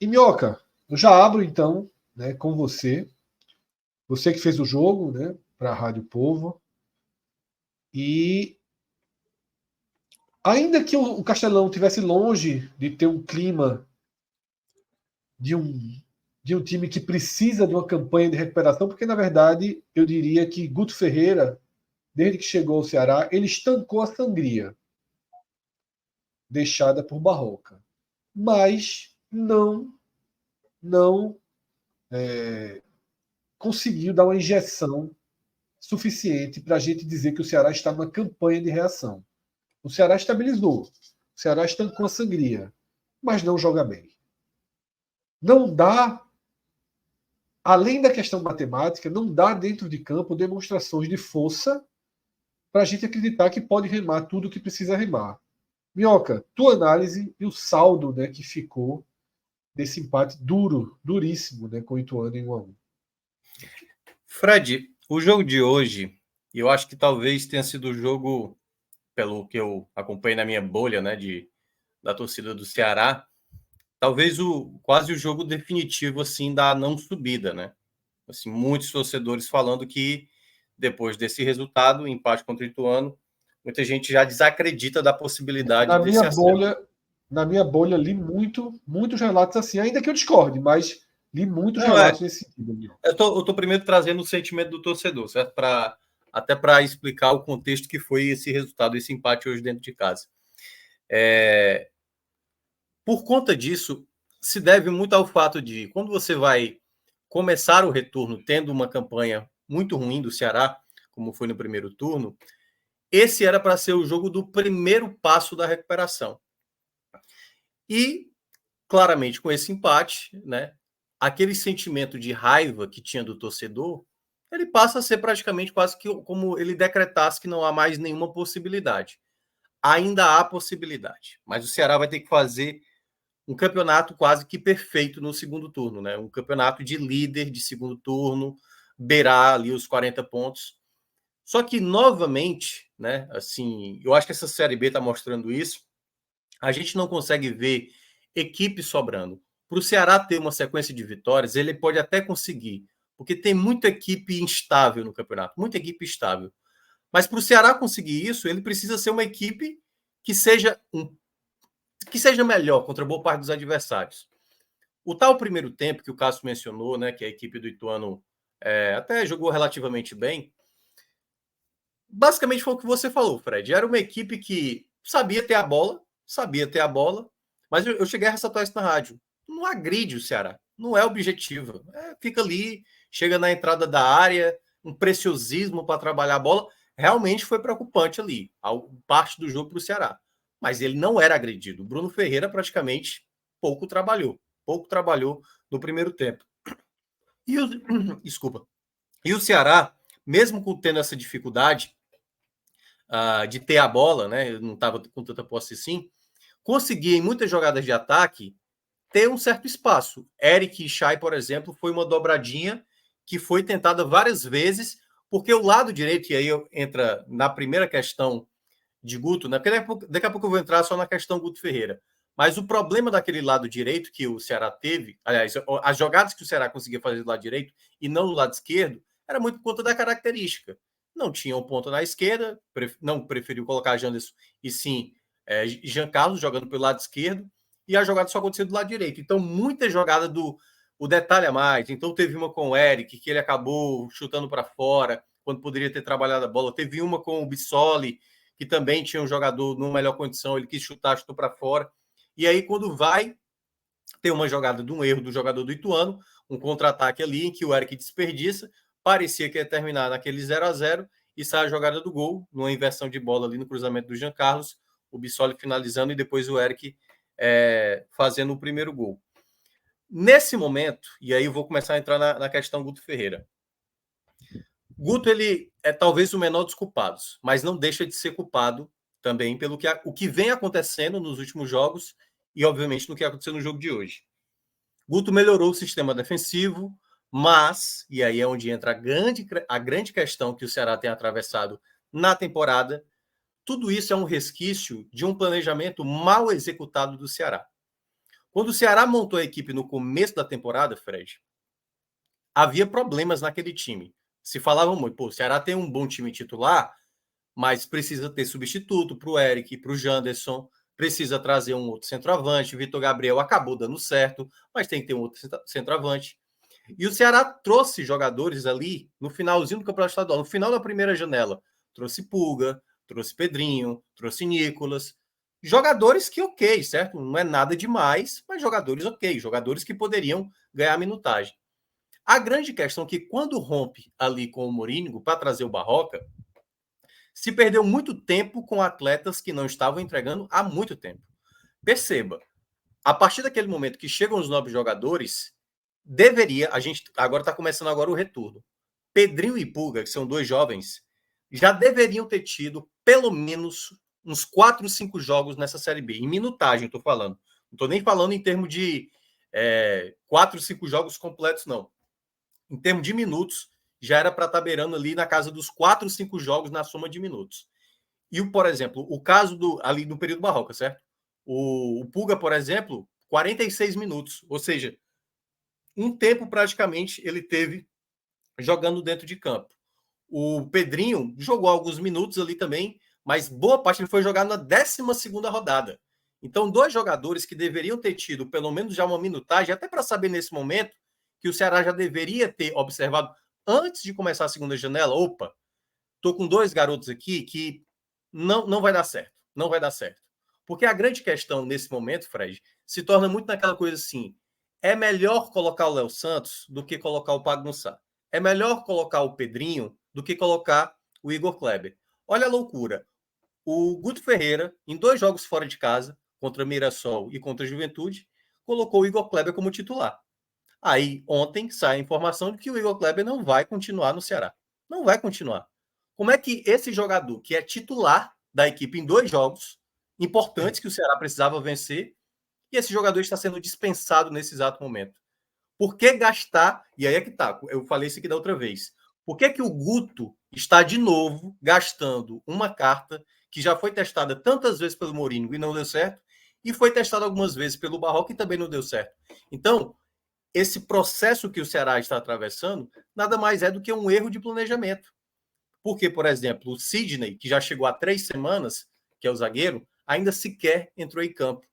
E Minhoca, eu já abro então, né, com você. Você que fez o jogo, né, para a Rádio Povo. E ainda que o Castelão tivesse longe de ter um clima de um, de um time que precisa de uma campanha de recuperação, porque na verdade eu diria que Guto Ferreira, desde que chegou ao Ceará, ele estancou a sangria deixada por Barroca. Mas não conseguiu dar uma injeção suficiente para a gente dizer que o Ceará está numa campanha de reação. O Ceará estabilizou, o Ceará estancou a sangria, mas não joga bem. Não dá, além da questão matemática, não dá dentro de campo demonstrações de força para a gente acreditar que pode remar tudo o que precisa remar. Minhoca, tua análise e o saldo, né, que ficou desse empate duríssimo, né, com o Ituano em 1-1. Fred, o jogo de hoje, eu acho que talvez tenha sido o jogo, pelo que eu acompanhei na minha bolha, né, da torcida do Ceará, talvez quase o jogo definitivo, assim, da não subida, né? Assim, muitos torcedores falando que depois desse resultado, empate contra o Ituano, muita gente já desacredita da possibilidade desse acesso. Na minha bolha li muitos relatos assim, ainda que eu discorde, mas li muitos Não, relatos nesse sentido. Eu tô primeiro trazendo o sentimento do torcedor, certo? Até para explicar o contexto que foi esse resultado, esse empate hoje dentro de casa. Por conta disso, se deve muito ao fato de, quando você vai começar o retorno tendo uma campanha muito ruim do Ceará, como foi no primeiro turno, esse era para ser o jogo do primeiro passo da recuperação. E, claramente, com esse empate, né, aquele sentimento de raiva que tinha do torcedor, ele passa a ser praticamente quase que como ele decretasse que não há mais nenhuma possibilidade. Ainda há possibilidade, mas o Ceará vai ter que fazer um campeonato quase que perfeito no segundo turno, né? Um campeonato de líder de segundo turno, beirar ali os 40 pontos. Só que, novamente, né, assim, eu acho que essa Série B está mostrando isso, a gente não consegue ver equipe sobrando. Para o Ceará ter uma sequência de vitórias, ele pode até conseguir, porque tem muita equipe instável no campeonato, muita equipe estável. Mas para o Ceará conseguir isso, ele precisa ser uma equipe que seja melhor contra boa parte dos adversários. O tal primeiro tempo que o Cássio mencionou, né, que a equipe do Ituano até jogou relativamente bem, basicamente foi o que você falou, Fred. Era uma equipe que sabia ter a bola, mas eu cheguei a ressaltar isso na rádio. Não agride o Ceará, não é objetivo. Fica ali, chega na entrada da área, um preciosismo para trabalhar a bola. Realmente foi preocupante ali, parte do jogo para o Ceará. Mas ele não era agredido. O Bruno Ferreira praticamente pouco trabalhou no primeiro tempo. Desculpa. E o Ceará, mesmo tendo essa dificuldade, de ter a bola, né? Eu não estava com tanta posse assim, conseguia em muitas jogadas de ataque ter um certo espaço. Eric e Chay, por exemplo, foi uma dobradinha que foi tentada várias vezes, porque o lado direito, e aí entra na primeira questão de Guto, né? Porque daqui a pouco eu vou entrar só na questão Guto Ferreira. Mas o problema daquele lado direito que o Ceará teve, aliás, as jogadas que o Ceará conseguia fazer do lado direito e não do lado esquerdo, era muito por conta da característica. Não tinha um ponto na esquerda, não preferiu colocar Janderson e sim Jean Carlos jogando pelo lado esquerdo, e a jogada só acontecia do lado direito. Então, muita jogada o detalhe a mais. Então, teve uma com o Eric, que ele acabou chutando para fora, quando poderia ter trabalhado a bola. Teve uma com o Bissoli, que também tinha um jogador numa melhor condição, ele quis chutar, chutou para fora. E aí, quando vai ter uma jogada de um erro do jogador do Ituano, um contra-ataque ali, em que o Eric desperdiça, parecia que ia terminar naquele 0-0 e sai a jogada do gol, numa inversão de bola ali no cruzamento do Jean Carlos, o Bissoli finalizando e depois o Eric fazendo o primeiro gol. Nesse momento, e aí eu vou começar a entrar na questão Guto Ferreira. Guto, ele é talvez o menor dos culpados, mas não deixa de ser culpado também pelo o que vem acontecendo nos últimos jogos e, obviamente, no que aconteceu no jogo de hoje. Guto melhorou o sistema defensivo, mas, e aí é onde entra a grande questão que o Ceará tem atravessado na temporada, tudo isso é um resquício de um planejamento mal executado do Ceará. Quando o Ceará montou a equipe no começo da temporada, Fred, havia problemas naquele time. Se falava muito, pô, o Ceará tem um bom time titular, mas precisa ter substituto para o Eric, para o Janderson, precisa trazer um outro centroavante. O Vitor Gabriel acabou dando certo, mas tem que ter um outro centroavante. E o Ceará trouxe jogadores ali no finalzinho do Campeonato Estadual, no final da primeira janela. Trouxe Pulga, trouxe Pedrinho, trouxe Nicolas. Jogadores que ok, certo? Não é nada demais, mas jogadores ok, jogadores que poderiam ganhar minutagem. A grande questão é que quando rompe ali com o Morínigo para trazer o Barroca, se perdeu muito tempo com atletas que não estavam entregando há muito tempo. Perceba, a partir daquele momento que chegam os novos jogadores, a gente agora está começando agora o retorno. Pedrinho e Pulga, que são dois jovens, já deveriam ter tido pelo menos uns 4, 5 jogos nessa Série B. Em minutagem, estou falando. Não estou nem falando em termos de 4, 5 jogos completos, não. Em termos de minutos, já era para estar beirando ali na casa dos 4, 5 jogos na soma de minutos. E, por exemplo, o caso ali do período Barroca, certo? O Pulga, por exemplo, 46 minutos. Ou seja, um tempo praticamente ele teve jogando dentro de campo. O Pedrinho jogou alguns minutos ali também, mas boa parte ele foi jogado na 12ª rodada. Então, dois jogadores que deveriam ter tido pelo menos já uma minutagem, até para saber nesse momento que o Ceará já deveria ter observado antes de começar a segunda janela, opa, tô com dois garotos aqui que não vai dar certo, não vai dar certo. Porque a grande questão nesse momento, Fred, se torna muito naquela coisa assim, é melhor colocar o Léo Santos do que colocar o Pagnussá. É melhor colocar o Pedrinho do que colocar o Igor Kleber. Olha a loucura. O Guto Ferreira, em 2 jogos fora de casa, contra Mirassol e contra a Juventude, colocou o Igor Kleber como titular. Aí, ontem, sai a informação de que o Igor Kleber não vai continuar no Ceará. Não vai continuar. Como é que esse jogador, que é titular da equipe em 2 jogos importantes que o Ceará precisava vencer, e esse jogador está sendo dispensado nesse exato momento? Por que gastar? E aí é que tá, eu falei isso aqui da outra vez. Por que o Guto está de novo gastando uma carta que já foi testada tantas vezes pelo Mourinho e não deu certo, e foi testada algumas vezes pelo Barroca e também não deu certo? Então, esse processo que o Ceará está atravessando nada mais é do que um erro de planejamento. Porque, por exemplo, o Sidney, que já chegou há 3 semanas, que é o zagueiro, ainda sequer entrou em campo.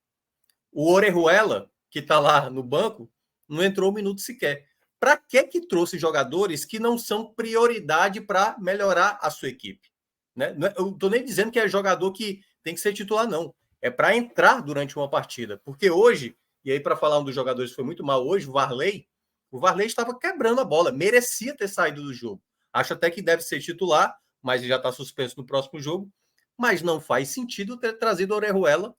O Orejuela, que está lá no banco, não entrou um minuto sequer. Para que trouxe jogadores que não são prioridade para melhorar a sua equipe? Né? Eu não estou nem dizendo que é jogador que tem que ser titular, não. É para entrar durante uma partida. Porque hoje, e aí para falar um dos jogadores que foi muito mal hoje, o Varley estava quebrando a bola, merecia ter saído do jogo. Acho até que deve ser titular, mas já está suspenso no próximo jogo. Mas não faz sentido ter trazido o Orejuela,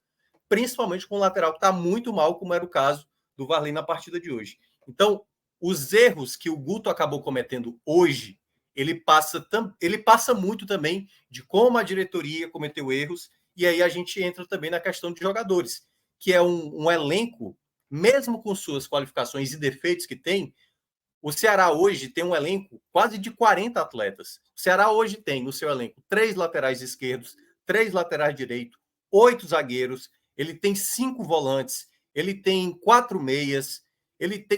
principalmente com o lateral que está muito mal, como era o caso do Varley na partida de hoje. Então, os erros que o Guto acabou cometendo hoje, ele passa muito também de como a diretoria cometeu erros, e aí a gente entra também na questão de jogadores, que é um elenco, mesmo com suas qualificações e defeitos que tem, o Ceará hoje tem um elenco quase de 40 atletas. O Ceará hoje tem no seu elenco 3 laterais esquerdos, 3 laterais direitos, 8 zagueiros, ele tem 5 volantes, ele tem 4 meias,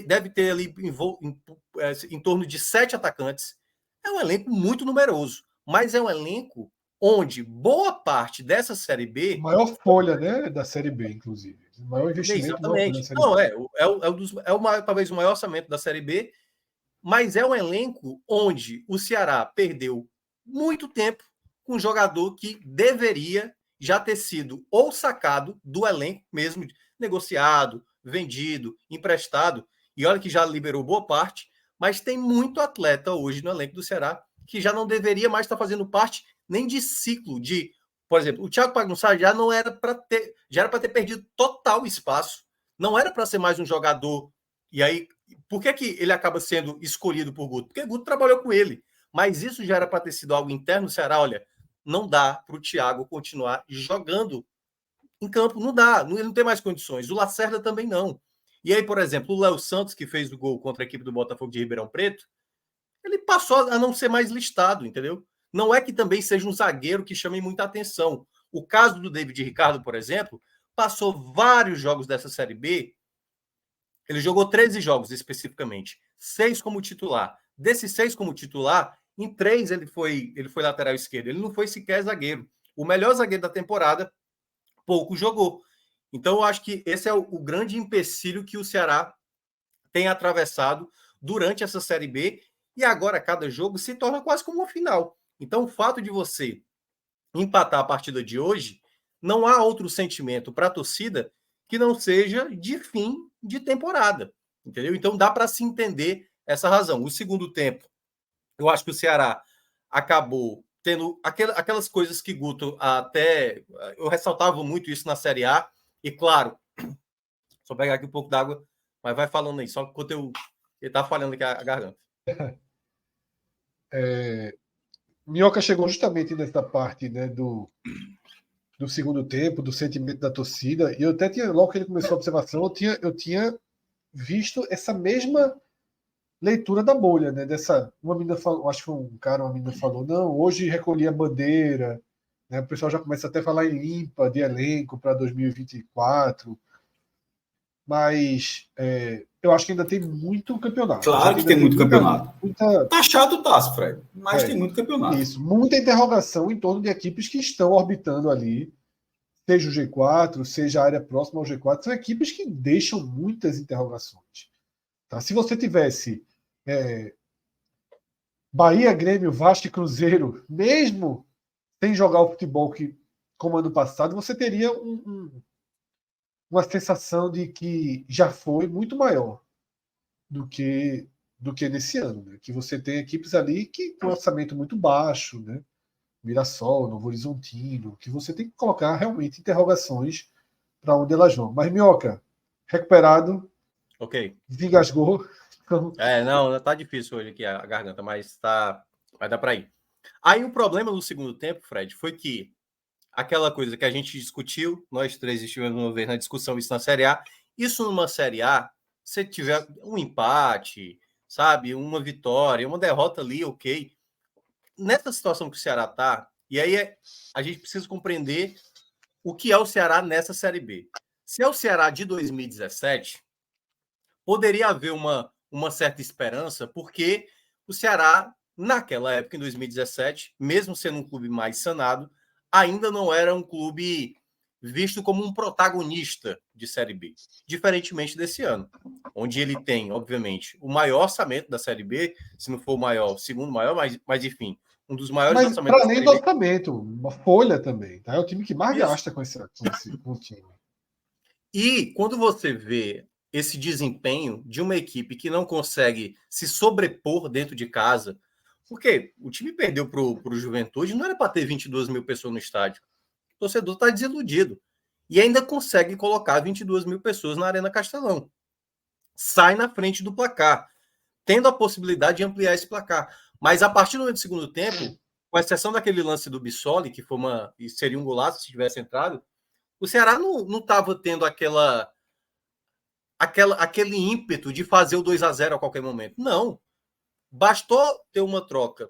deve ter ali em torno de 7 atacantes. É um elenco muito numeroso, mas é um elenco onde boa parte dessa Série B... Maior folha, né, da Série B, inclusive. O maior investimento, maior folha da Série Não, B. Talvez o maior orçamento da Série B, mas é um elenco onde o Ceará perdeu muito tempo com um jogador que deveria já ter sido ou sacado do elenco mesmo, negociado, vendido, emprestado, e olha que já liberou boa parte, mas tem muito atleta hoje no elenco do Ceará que já não deveria mais estar fazendo parte nem de ciclo de, por exemplo, o Thiago Pagnussá já não era para ter, já era para ter perdido total espaço, não era para ser mais um jogador. E aí, por que ele acaba sendo escolhido por Guto? Porque Guto trabalhou com ele, mas isso já era para ter sido algo interno do Ceará. Olha, não dá para o Thiago continuar jogando em campo, não dá, ele não tem mais condições. O Lacerda também não. E aí, por exemplo, o Léo Santos, que fez o gol contra a equipe do Botafogo de Ribeirão Preto, ele passou a não ser mais listado, entendeu? Não é que também seja um zagueiro que chame muita atenção. O caso do David Ricardo, por exemplo, passou vários jogos dessa Série B Ele jogou 13 jogos especificamente, 6 como titular. Desses 6 como titular, em 3 ele foi lateral esquerdo. Ele não foi sequer zagueiro. O melhor zagueiro da temporada pouco jogou. Então, eu acho que esse é o grande empecilho que o Ceará tem atravessado durante essa Série B, e agora cada jogo se torna quase como uma final. Então, o fato de você empatar a partida de hoje, não há outro sentimento para a torcida que não seja de fim de temporada, entendeu? Então, dá para se entender essa razão. O segundo tempo, eu acho que o Ceará acabou tendo aquelas coisas que Guto até... Eu ressaltava muito isso na Série A, e claro, só pegar aqui um pouco d'água, mas vai falando aí, só enquanto ele tá falhando aqui a garganta. Minhoca chegou justamente nessa parte, né, do segundo tempo, do sentimento da torcida, e eu até tinha, logo que ele começou a observação, eu tinha visto essa mesma leitura da bolha, né? Uma menina falou, acho que foi um cara, uma menina falou, não, hoje recolhi a bandeira, né? O pessoal já começa até a falar em limpa de elenco para 2024, mas eu acho que ainda tem muito campeonato. Claro que tem muito campeonato. Tá chato o Taço, Fred, mas tem muito campeonato. Isso, muita interrogação em torno de equipes que estão orbitando ali, seja o G4, seja a área próxima ao G4, são equipes que deixam muitas interrogações. Tá? Se você tivesse Bahia, Grêmio, Vasco e Cruzeiro, mesmo sem jogar o futebol que, como ano passado, você teria uma sensação de que já foi muito maior do que nesse ano, né? Que você tem equipes ali que com orçamento muito baixo, né? Mirassol, Novo Horizontino, que você tem que colocar realmente interrogações para onde elas vão. Mas Minhoca, recuperado, ok, desgasgou. Não, tá difícil hoje aqui a garganta, mas vai dar para ir. Aí o problema do segundo tempo, Fred, foi que aquela coisa que a gente discutiu, nós três estivemos uma vez na discussão isso na Série A, isso numa Série A, se tiver um empate, sabe, uma vitória, uma derrota ali, ok. Nessa situação que o Ceará tá, e aí a gente precisa compreender o que é o Ceará nessa Série B. Se é o Ceará de 2017, poderia haver uma certa esperança, porque o Ceará, naquela época, em 2017, mesmo sendo um clube mais sanado, ainda não era um clube visto como um protagonista de Série B, diferentemente desse ano, onde ele tem, obviamente, o maior orçamento da Série B, se não for o maior, o segundo maior, mas enfim, um dos maiores Mas orçamentos para da além Série do B. orçamento, uma folha também. Tá? É o time que mais Isso. gasta com o time. E quando você vê esse desempenho de uma equipe que não consegue se sobrepor dentro de casa, porque o time perdeu para o Juventude, não era para ter 22 mil pessoas no estádio. O torcedor está desiludido. E ainda consegue colocar 22 mil pessoas na Arena Castelão. Sai na frente do placar, tendo a possibilidade de ampliar esse placar. Mas a partir do segundo tempo, com exceção daquele lance do Bissoli, que foi seria um golaço se tivesse entrado, o Ceará não estava tendo aquele ímpeto de fazer o 2-0 a qualquer momento. Não. Bastou ter uma troca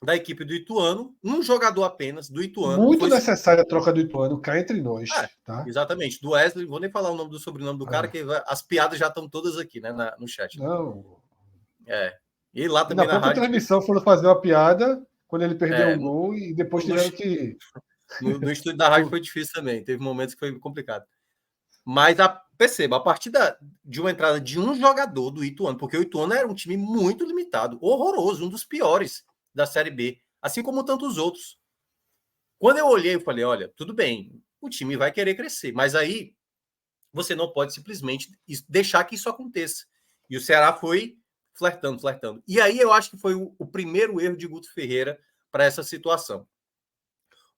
da equipe do Ituano, um jogador apenas do Ituano. Muito necessária a troca do Ituano, cá entre nós. Tá? Exatamente. Do Wesley, vou nem falar o nome do sobrenome do cara, que as piadas já estão todas aqui, né, no chat. Não. E lá também na própria rádio, transmissão foram fazer uma piada quando ele perdeu um gol e depois tiveram que... No estúdio da rádio foi difícil também. Teve momentos que foi complicado. Mas perceba, a partir de uma entrada de um jogador do Ituano, porque o Ituano era um time muito limitado, horroroso, um dos piores da Série B, assim como tantos outros. Quando eu olhei, eu falei, olha, tudo bem, o time vai querer crescer, mas aí você não pode simplesmente deixar que isso aconteça. E o Ceará foi flertando. E aí eu acho que foi o primeiro erro de Guto Ferreira para essa situação.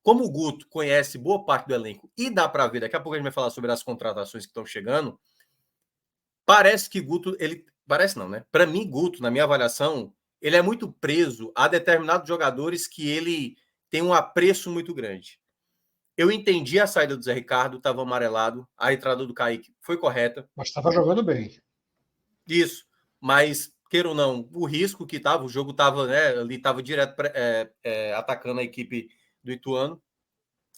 Como o Guto conhece boa parte do elenco e dá para ver, daqui a pouco a gente vai falar sobre as contratações que estão chegando, parece que Guto, parece não, né? Para mim, Guto, na minha avaliação, ele é muito preso a determinados jogadores que ele tem um apreço muito grande. Eu entendi a saída do Zé Ricardo, estava amarelado, a entrada do Kaique foi correta. Mas estava jogando bem. Isso, mas, queira ou não, o risco que estava, o jogo estava, né, ali estava direto atacando a equipe do Ituano.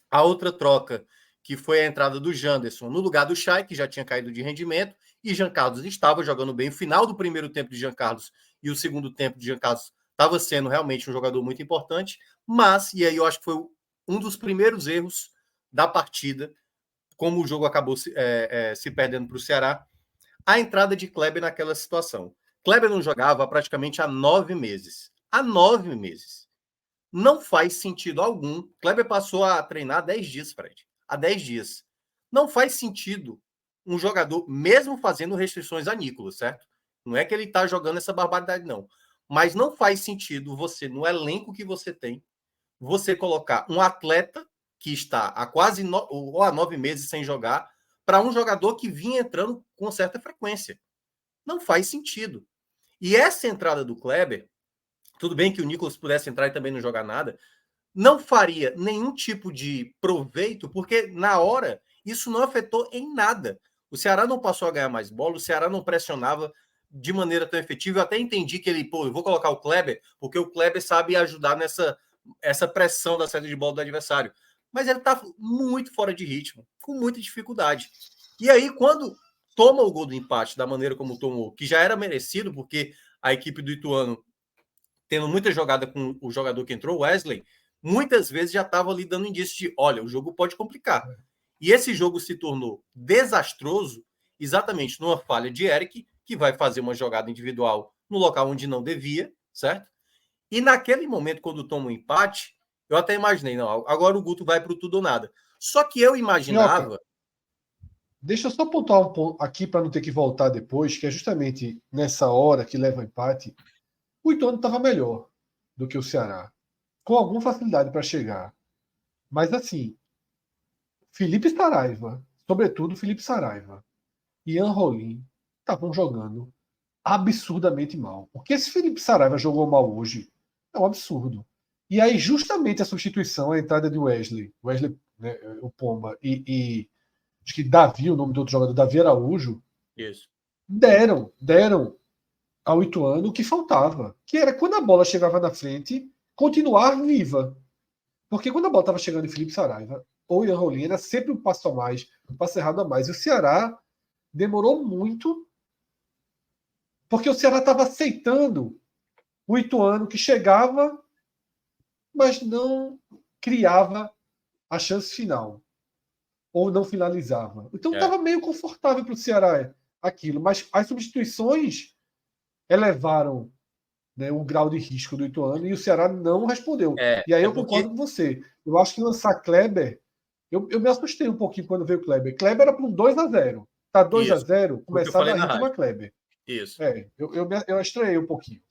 A outra troca, que foi a entrada do Janderson no lugar do Chay, que já tinha caído de rendimento, e Jean Carlos estava jogando bem. O final do primeiro tempo de Jean Carlos e o segundo tempo de Jean Carlos estava sendo realmente um jogador muito importante, mas, e aí eu acho que foi um dos primeiros erros da partida, como o jogo acabou se perdendo para o Ceará, a entrada de Kleber naquela situação. Kleber não jogava praticamente há 9 meses. Há 9 meses. Não faz sentido algum. Kleber passou a treinar há 10 dias, Fred. Há 10 dias. Não faz sentido um jogador, mesmo fazendo restrições a Nicolas, certo? Não é que ele está jogando essa barbaridade, não. Mas não faz sentido você, no elenco que você tem, você colocar um atleta que está há quase ou há 9 meses sem jogar para um jogador que vinha entrando com certa frequência. Não faz sentido. E essa entrada do Kleber, tudo bem que o Nicolas pudesse entrar e também não jogar nada, não faria nenhum tipo de proveito, porque na hora isso não afetou em nada. O Ceará não passou a ganhar mais bola, o Ceará não pressionava de maneira tão efetiva. Eu até entendi que ele, eu vou colocar o Kleber, porque o Kleber sabe ajudar essa pressão da saída de bola do adversário. Mas ele está muito fora de ritmo, com muita dificuldade. E aí, quando toma o gol do empate da maneira como tomou, que já era merecido, porque a equipe do Ituano, tendo muita jogada com o jogador que entrou, Wesley, muitas vezes já estava ali dando indício de, olha, o jogo pode complicar. E esse jogo se tornou desastroso exatamente numa falha de Eric, que vai fazer uma jogada individual no local onde não devia, certo? E naquele momento, quando toma um empate, eu até imaginei, não, agora o Guto vai para o tudo ou nada. Só que eu imaginava... Minhoca, deixa eu só pontuar um ponto aqui para não ter que voltar depois, que é justamente nessa hora que leva o empate, o Ituano estava melhor do que o Ceará, com alguma facilidade para chegar. Mas assim, Felipe Saraiva, sobretudo Felipe Saraiva, e Ian Rolim estavam jogando absurdamente mal. O que esse Felipe Saraiva jogou mal hoje é um absurdo. E aí, justamente a substituição, a entrada de Wesley, né, o Pomba, e acho que Davi, o nome do outro jogador, Davi Araújo, Isso. deram ao Ituano o que faltava, que era quando a bola chegava na frente, continuar viva. Porque quando a bola estava chegando em Felipe Saraiva ou Ian Rolim, era sempre um passo a mais, um passo errado a mais. E o Ceará demorou muito, porque o Ceará estava aceitando o Ituano que chegava, mas não criava a chance final. Ou não finalizava. Então estava meio confortável para o Ceará aquilo. Mas as substituições elevaram, né, o grau de risco do Ituano e o Ceará não respondeu. E aí eu concordo com você. Eu acho que lançar Kleber. Eu me assustei um pouquinho quando veio o Kleber. Kleber era para um 2-0. Tá 2-0, começava a tomar Kleber. Isso. Eu estranhei um pouquinho.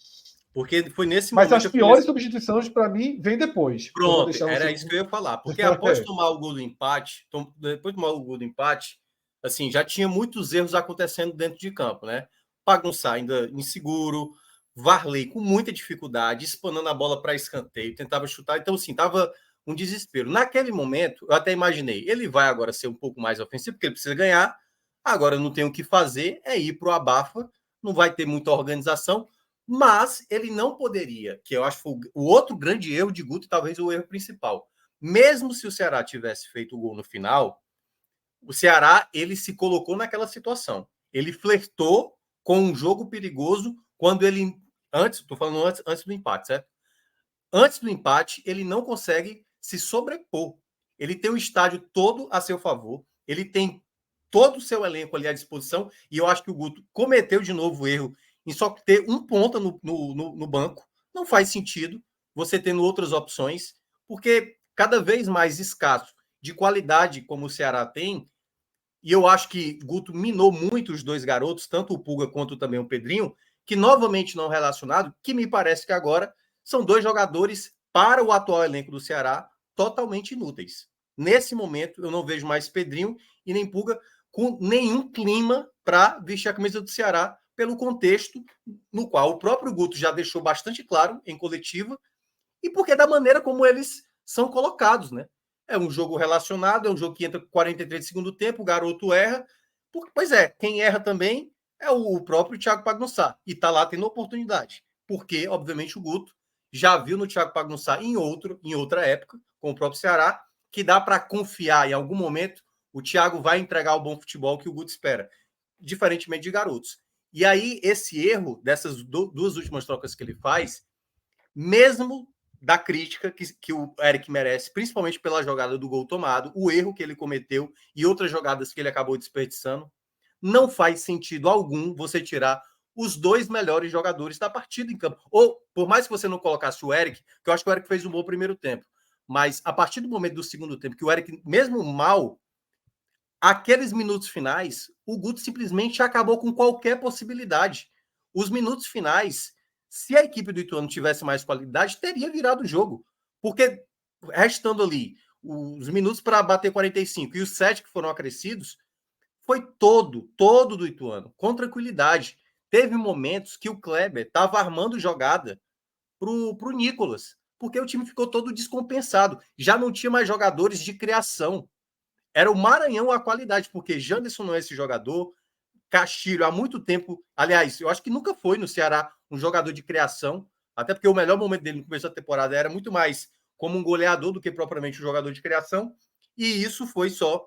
Porque foi nesse momento. Mas as piores pensei... substituições, para mim, vêm depois. Pronto, era isso que eu ia falar. Porque após tomar o gol do empate, depois de tomar o gol do empate, assim, já tinha muitos erros acontecendo dentro de campo, né? Pagunçar ainda inseguro, Varley com muita dificuldade, espanando a bola para escanteio, tentava chutar. Então, assim, tava um desespero. Naquele momento, eu até imaginei, ele vai agora ser um pouco mais ofensivo, porque ele precisa ganhar. Agora não tem o que fazer, é ir para o abafa, não vai ter muita organização. Mas ele não poderia, que eu acho que foi o outro grande erro de Guto, talvez o erro principal. Mesmo se o Ceará tivesse feito o gol no final, o Ceará ele se colocou naquela situação. Ele flertou com um jogo perigoso quando ele estou falando antes do empate, certo? Antes do empate, ele não consegue se sobrepor. Ele tem o estádio todo a seu favor, ele tem todo o seu elenco ali à disposição, e eu acho que o Guto cometeu de novo o erro em só ter um ponta no banco. Não faz sentido você tendo outras opções, porque cada vez mais escasso de qualidade como o Ceará tem, e eu acho que Guto minou muito os dois garotos, tanto o Pulga quanto também o Pedrinho, que novamente não relacionado, que me parece que agora são dois jogadores para o atual elenco do Ceará totalmente inúteis. Nesse momento, eu não vejo mais Pedrinho e nem Pulga com nenhum clima para vestir a camisa do Ceará, pelo contexto no qual o próprio Guto já deixou bastante claro em coletiva, e porque da maneira como eles são colocados, né? É um jogo relacionado, é um jogo que entra com 43 de segundo tempo, o garoto erra. Pois é, quem erra também é o próprio Thiago Pagnussá, e está lá tendo oportunidade. Porque, obviamente, o Guto já viu no Thiago Pagnussá em outra época, com o próprio Ceará, que dá para confiar em algum momento o Thiago vai entregar o bom futebol que o Guto espera. diferentemente de Garotos. E aí, esse erro dessas duas últimas trocas que ele faz, mesmo da crítica que o Eric merece, principalmente pela jogada do gol tomado, o erro que ele cometeu e outras jogadas que ele acabou desperdiçando, não faz sentido algum você tirar os dois melhores jogadores da partida em campo. Ou, por mais que você não colocasse o Eric, que eu acho que o Eric fez um bom primeiro tempo, mas a partir do momento do segundo tempo, que o Eric, mesmo mal, aqueles minutos finais, o Guto simplesmente acabou com qualquer possibilidade. Os minutos finais, se a equipe do Ituano tivesse mais qualidade, teria virado o jogo. Porque restando ali os minutos para bater 45 e os 7 que foram acrescidos, foi todo do Ituano, com tranquilidade. Teve momentos que o Kleber estava armando jogada pro Nicolas, porque o time ficou todo descompensado. Já não tinha mais jogadores de criação. Era o Maranhão a qualidade, porque Janderson não é esse jogador, Castilho há muito tempo, aliás, eu acho que nunca foi no Ceará um jogador de criação, até porque o melhor momento dele no começo da temporada era muito mais como um goleador do que propriamente um jogador de criação, e isso foi só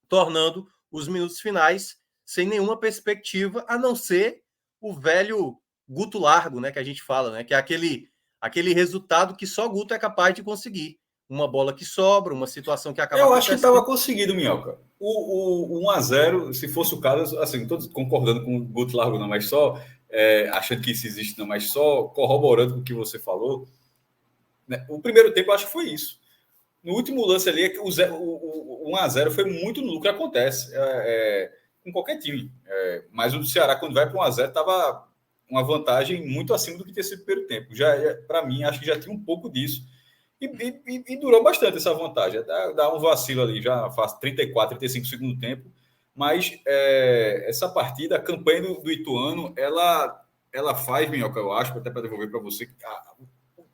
tornando os minutos finais sem nenhuma perspectiva, a não ser o velho Guto Largo, né, que a gente fala, né, que é aquele resultado que só Guto é capaz de conseguir. Uma bola que sobra, uma situação que acaba Eu acho que acontecendo. estava conseguido, Minhoca. O 1-0, se fosse o caso, assim, todos concordando com o Guto Largo, não, mas só achando que isso existe, não, mas só corroborando com o que você falou. Né? O primeiro tempo, eu acho que foi isso. No último lance ali, o 1-0 foi muito no lucro, acontece com qualquer time. Mas o do Ceará, quando vai para 1-0, estava uma vantagem muito acima do que tinha sido no primeiro tempo. Já, para mim, acho que já tinha um pouco disso. E durou bastante essa vantagem. Dá um vacilo ali, já faz 34, 35 segundo tempo. Mas essa partida, a campanha do Ituano, ela faz, Minhoca, eu acho, até para devolver para você,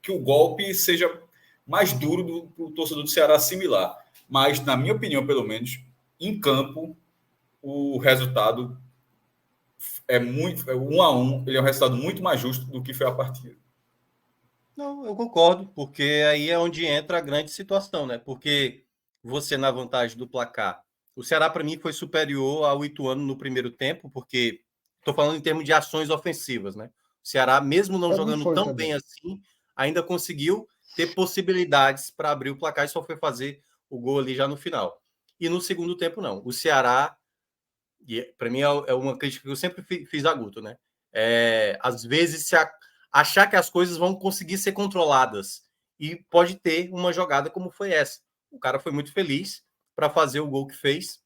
que o golpe seja mais duro do torcedor do Ceará assimilar. Mas, na minha opinião, pelo menos, em campo, o resultado é muito. 1-1, ele é um resultado muito mais justo do que foi a partida. Não, eu concordo, porque aí é onde entra a grande situação, né? Porque você, na vantagem do placar, o Ceará, para mim, foi superior ao Ituano no primeiro tempo, porque estou falando em termos de ações ofensivas, né? O Ceará, mesmo não Pra mim jogando foi tão também. bem assim, ainda conseguiu ter possibilidades para abrir o placar e só foi fazer o gol ali já no final. E no segundo tempo, não. O Ceará, e para mim é uma crítica que eu sempre fiz a Guto, né? Às vezes achar que as coisas vão conseguir ser controladas e pode ter uma jogada como foi essa. O cara foi muito feliz para fazer o gol que fez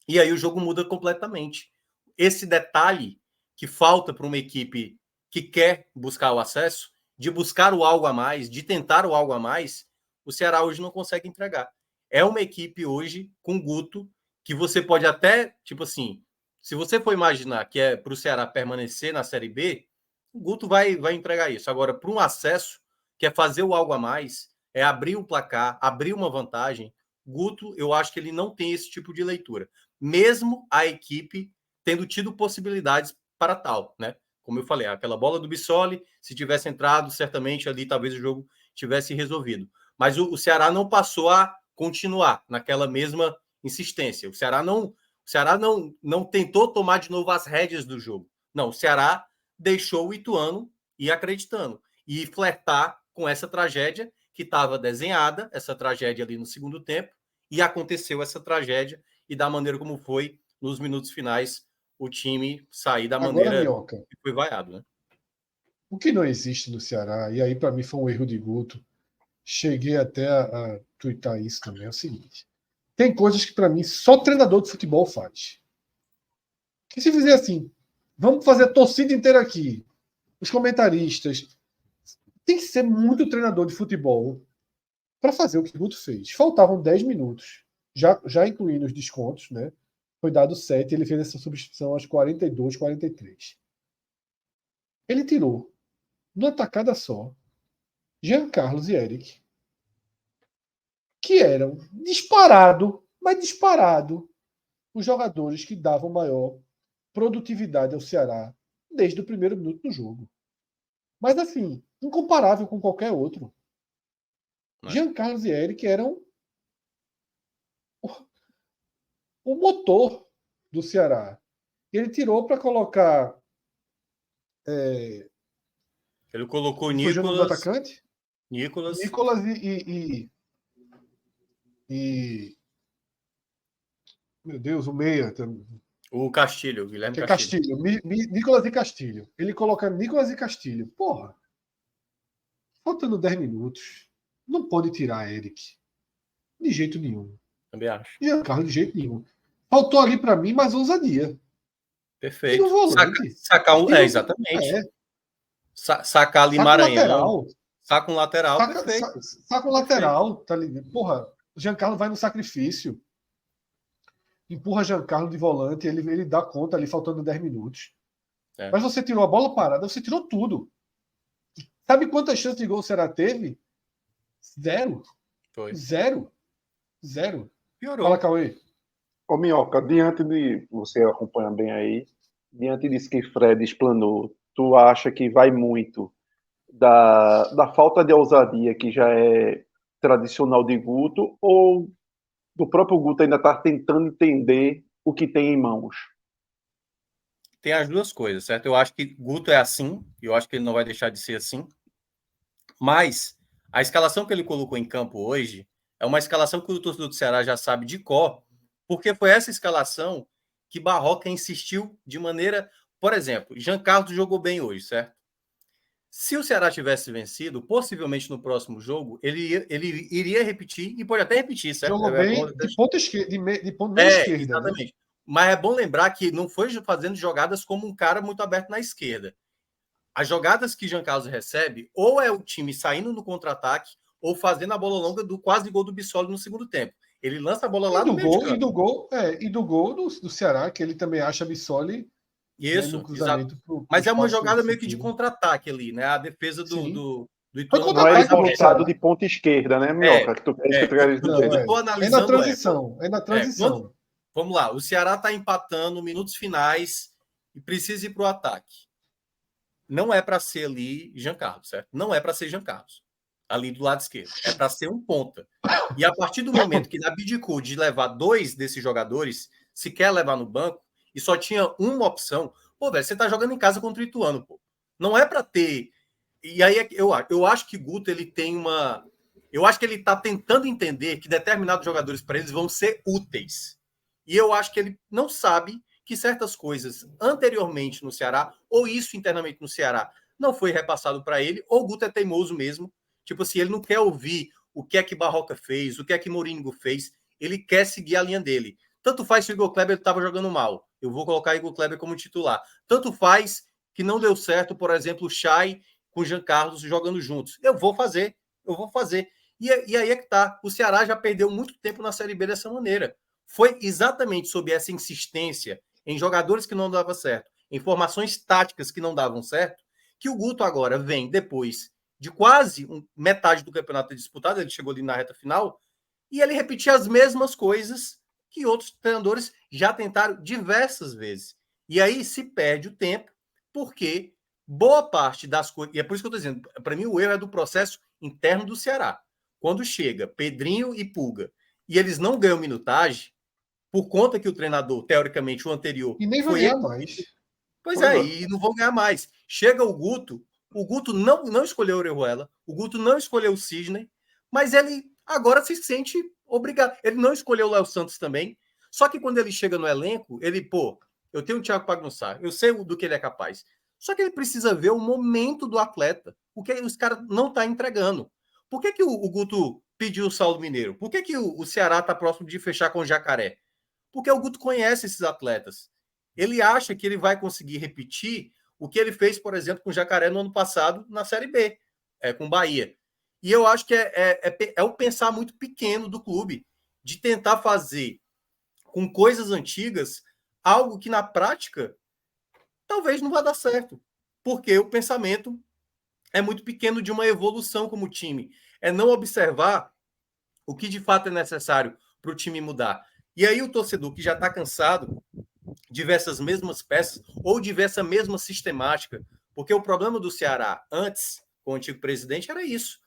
e aí o jogo muda completamente. Esse detalhe que falta para uma equipe que quer buscar o acesso, de buscar o algo a mais, de tentar o algo a mais, o Ceará hoje não consegue entregar. É uma equipe hoje com Guto que você pode até, tipo assim, se você for imaginar que é para o Ceará permanecer na Série B, o Guto vai entregar isso. Agora, para um acesso, que é fazer o algo a mais, é abrir o placar, abrir uma vantagem, Guto, eu acho que ele não tem esse tipo de leitura. Mesmo a equipe tendo tido possibilidades para tal, né? Como eu falei, aquela bola do Bissoli, se tivesse entrado, certamente ali talvez o jogo tivesse resolvido. Mas o Ceará não passou a continuar naquela mesma insistência. O Ceará não tentou tomar de novo as rédeas do jogo. Não, o Ceará deixou o Ituano ir acreditando e flertar com essa tragédia que estava desenhada, essa tragédia ali no segundo tempo, e aconteceu essa tragédia e da maneira como foi nos minutos finais o time sair da Agora, maneira Minhoca, que foi vaiado, né? o que não existe no Ceará, e aí para mim foi um erro de Guto, cheguei até a tuitar isso também, é o seguinte. Tem coisas que para mim só treinador de futebol faz. Que se fizer assim, vamos fazer a torcida inteira aqui, os comentaristas, tem que ser muito treinador de futebol para fazer o que o Guto fez. Faltavam 10 minutos, já incluindo os descontos, né? Foi dado 7, ele fez essa substituição aos 42, 43. Ele tirou, numa tacada só, Jean Carlos e Eric, que eram mas disparado, os jogadores que davam maior produtividade ao Ceará desde o primeiro minuto do jogo. Mas assim, incomparável com qualquer outro. Jean Carlos e Eric eram o motor do Ceará. Ele tirou para colocar. Ele colocou Fugiu o nome do atacante? Nicolas e. Meu Deus, o meia. o Castilho, o Guilherme Que é Castilho. Nicolas e Castilho. Ele coloca Nicolas e Castilho. Porra. Faltando 10 minutos. Não pode tirar Eric. De jeito nenhum. Também acho. Giancarlo de jeito nenhum. Faltou ali para mim mais ousadia. Perfeito. Volante. Sacar um. Exatamente. Sacar ali saca Maranhão. Saca um lateral. Saca um lateral, tá ligado? Porra, o Giancarlo vai no sacrifício. Empurra Giancarlo de volante, ele dá conta ali, faltando 10 minutos. Mas você tirou a bola parada, você tirou tudo. Sabe quantas chances de gol o Ceará teve? Zero. Foi. Zero. Piorou. Fala, Cauê. Ô, Minhoca, diante de... Você acompanha bem aí. Diante disso que Fred explanou, tu acha que vai muito da falta de ousadia que já é tradicional de Guto, ou do próprio Guto ainda está tentando entender o que tem em mãos? Tem as duas coisas, certo? Eu acho que Guto é assim, e eu acho que ele não vai deixar de ser assim. Mas a escalação que ele colocou em campo hoje é uma escalação que o torcedor do Ceará já sabe de cor, porque foi essa escalação que Barroca insistiu de maneira... Por exemplo, Jean Carlos jogou bem hoje, certo? Se o Ceará tivesse vencido, possivelmente no próximo jogo, ele iria repetir, e pode até repetir, certo? Jogou bem de ponta esquerda, de ponta esquerda. Exatamente. Né? Mas é bom lembrar que não foi fazendo jogadas como um cara muito aberto na esquerda. As jogadas que Jean Carlos recebe, ou é o time saindo no contra-ataque, ou fazendo a bola longa do quase gol do Bissoli no segundo tempo. Ele lança a bola lá no meio de campo. E do gol do Ceará, que ele também acha Bissoli. Isso, né, no cruzamento mas é uma jogada meio que de contra-ataque ali, né? A defesa do Ituano não é montado de ponta esquerda, né, Minhoca? É na transição. É na transição. Vamos lá, o Ceará está empatando minutos finais e precisa ir para o ataque. Não é para ser ali Jean Carlos, certo? Não é para ser Jean Carlos, ali do lado esquerdo. É para ser um ponta. E a partir do momento que abdicou de levar 2 desses jogadores, se quer levar no banco, e só tinha uma opção, pô, velho, você tá jogando em casa contra o Ituano, pô. Não é para ter... E aí eu acho que Guto, ele tem uma... Eu acho que ele tá tentando entender que determinados jogadores para eles vão ser úteis. E eu acho que ele não sabe que certas coisas anteriormente no Ceará, ou isso internamente no Ceará, não foi repassado para ele, ou o Guto é teimoso mesmo. Tipo assim, ele não quer ouvir o que é que Barroca fez, o que é que Mourinho fez, ele quer seguir a linha dele. Tanto faz se o Igor Kleber estava jogando mal, eu vou colocar Igor Kleber como titular. Tanto faz que não deu certo, por exemplo, o Chay com o Jean Carlos jogando juntos. Eu vou fazer. E aí é que tá. O Ceará já perdeu muito tempo na Série B dessa maneira. Foi exatamente sob essa insistência em jogadores que não davam certo, em formações táticas que não davam certo, que o Guto agora vem depois de quase metade do campeonato disputado, ele chegou ali na reta final, e ele repetia as mesmas coisas que outros treinadores já tentaram diversas vezes. E aí se perde o tempo, porque boa parte das coisas... E é por isso que eu estou dizendo, para mim o erro é do processo interno do Ceará. Quando chega Pedrinho e Pulga, e eles não ganham minutagem, por conta que o treinador, teoricamente, o anterior... E nem vai ganhar mais. Pois é, e não vão ganhar mais. Chega o Guto não escolheu o Orejuela, o Guto não escolheu o Sidney, mas ele agora se sente obrigado. Ele não escolheu o Léo Santos também, só que quando ele chega no elenco, ele, eu tenho o Thiago Pagnussá, eu sei do que ele é capaz. Só que ele precisa ver o momento do atleta, o que os caras não estão entregando. Por que o Guto pediu o Saulo Mineiro? Por que o Ceará está próximo de fechar com o Jacaré? Porque o Guto conhece esses atletas. Ele acha que ele vai conseguir repetir o que ele fez, por exemplo, com o Jacaré no ano passado na Série B, com o Bahia. E eu acho que é o pensar muito pequeno do clube, de tentar fazer com coisas antigas algo que na prática talvez não vá dar certo, porque o pensamento é muito pequeno de uma evolução como time. É não observar o que de fato é necessário para o time mudar. E aí o torcedor que já está cansado de ver essas mesmas peças ou de ver essa mesma sistemática, porque o problema do Ceará antes, com o antigo presidente, era isso.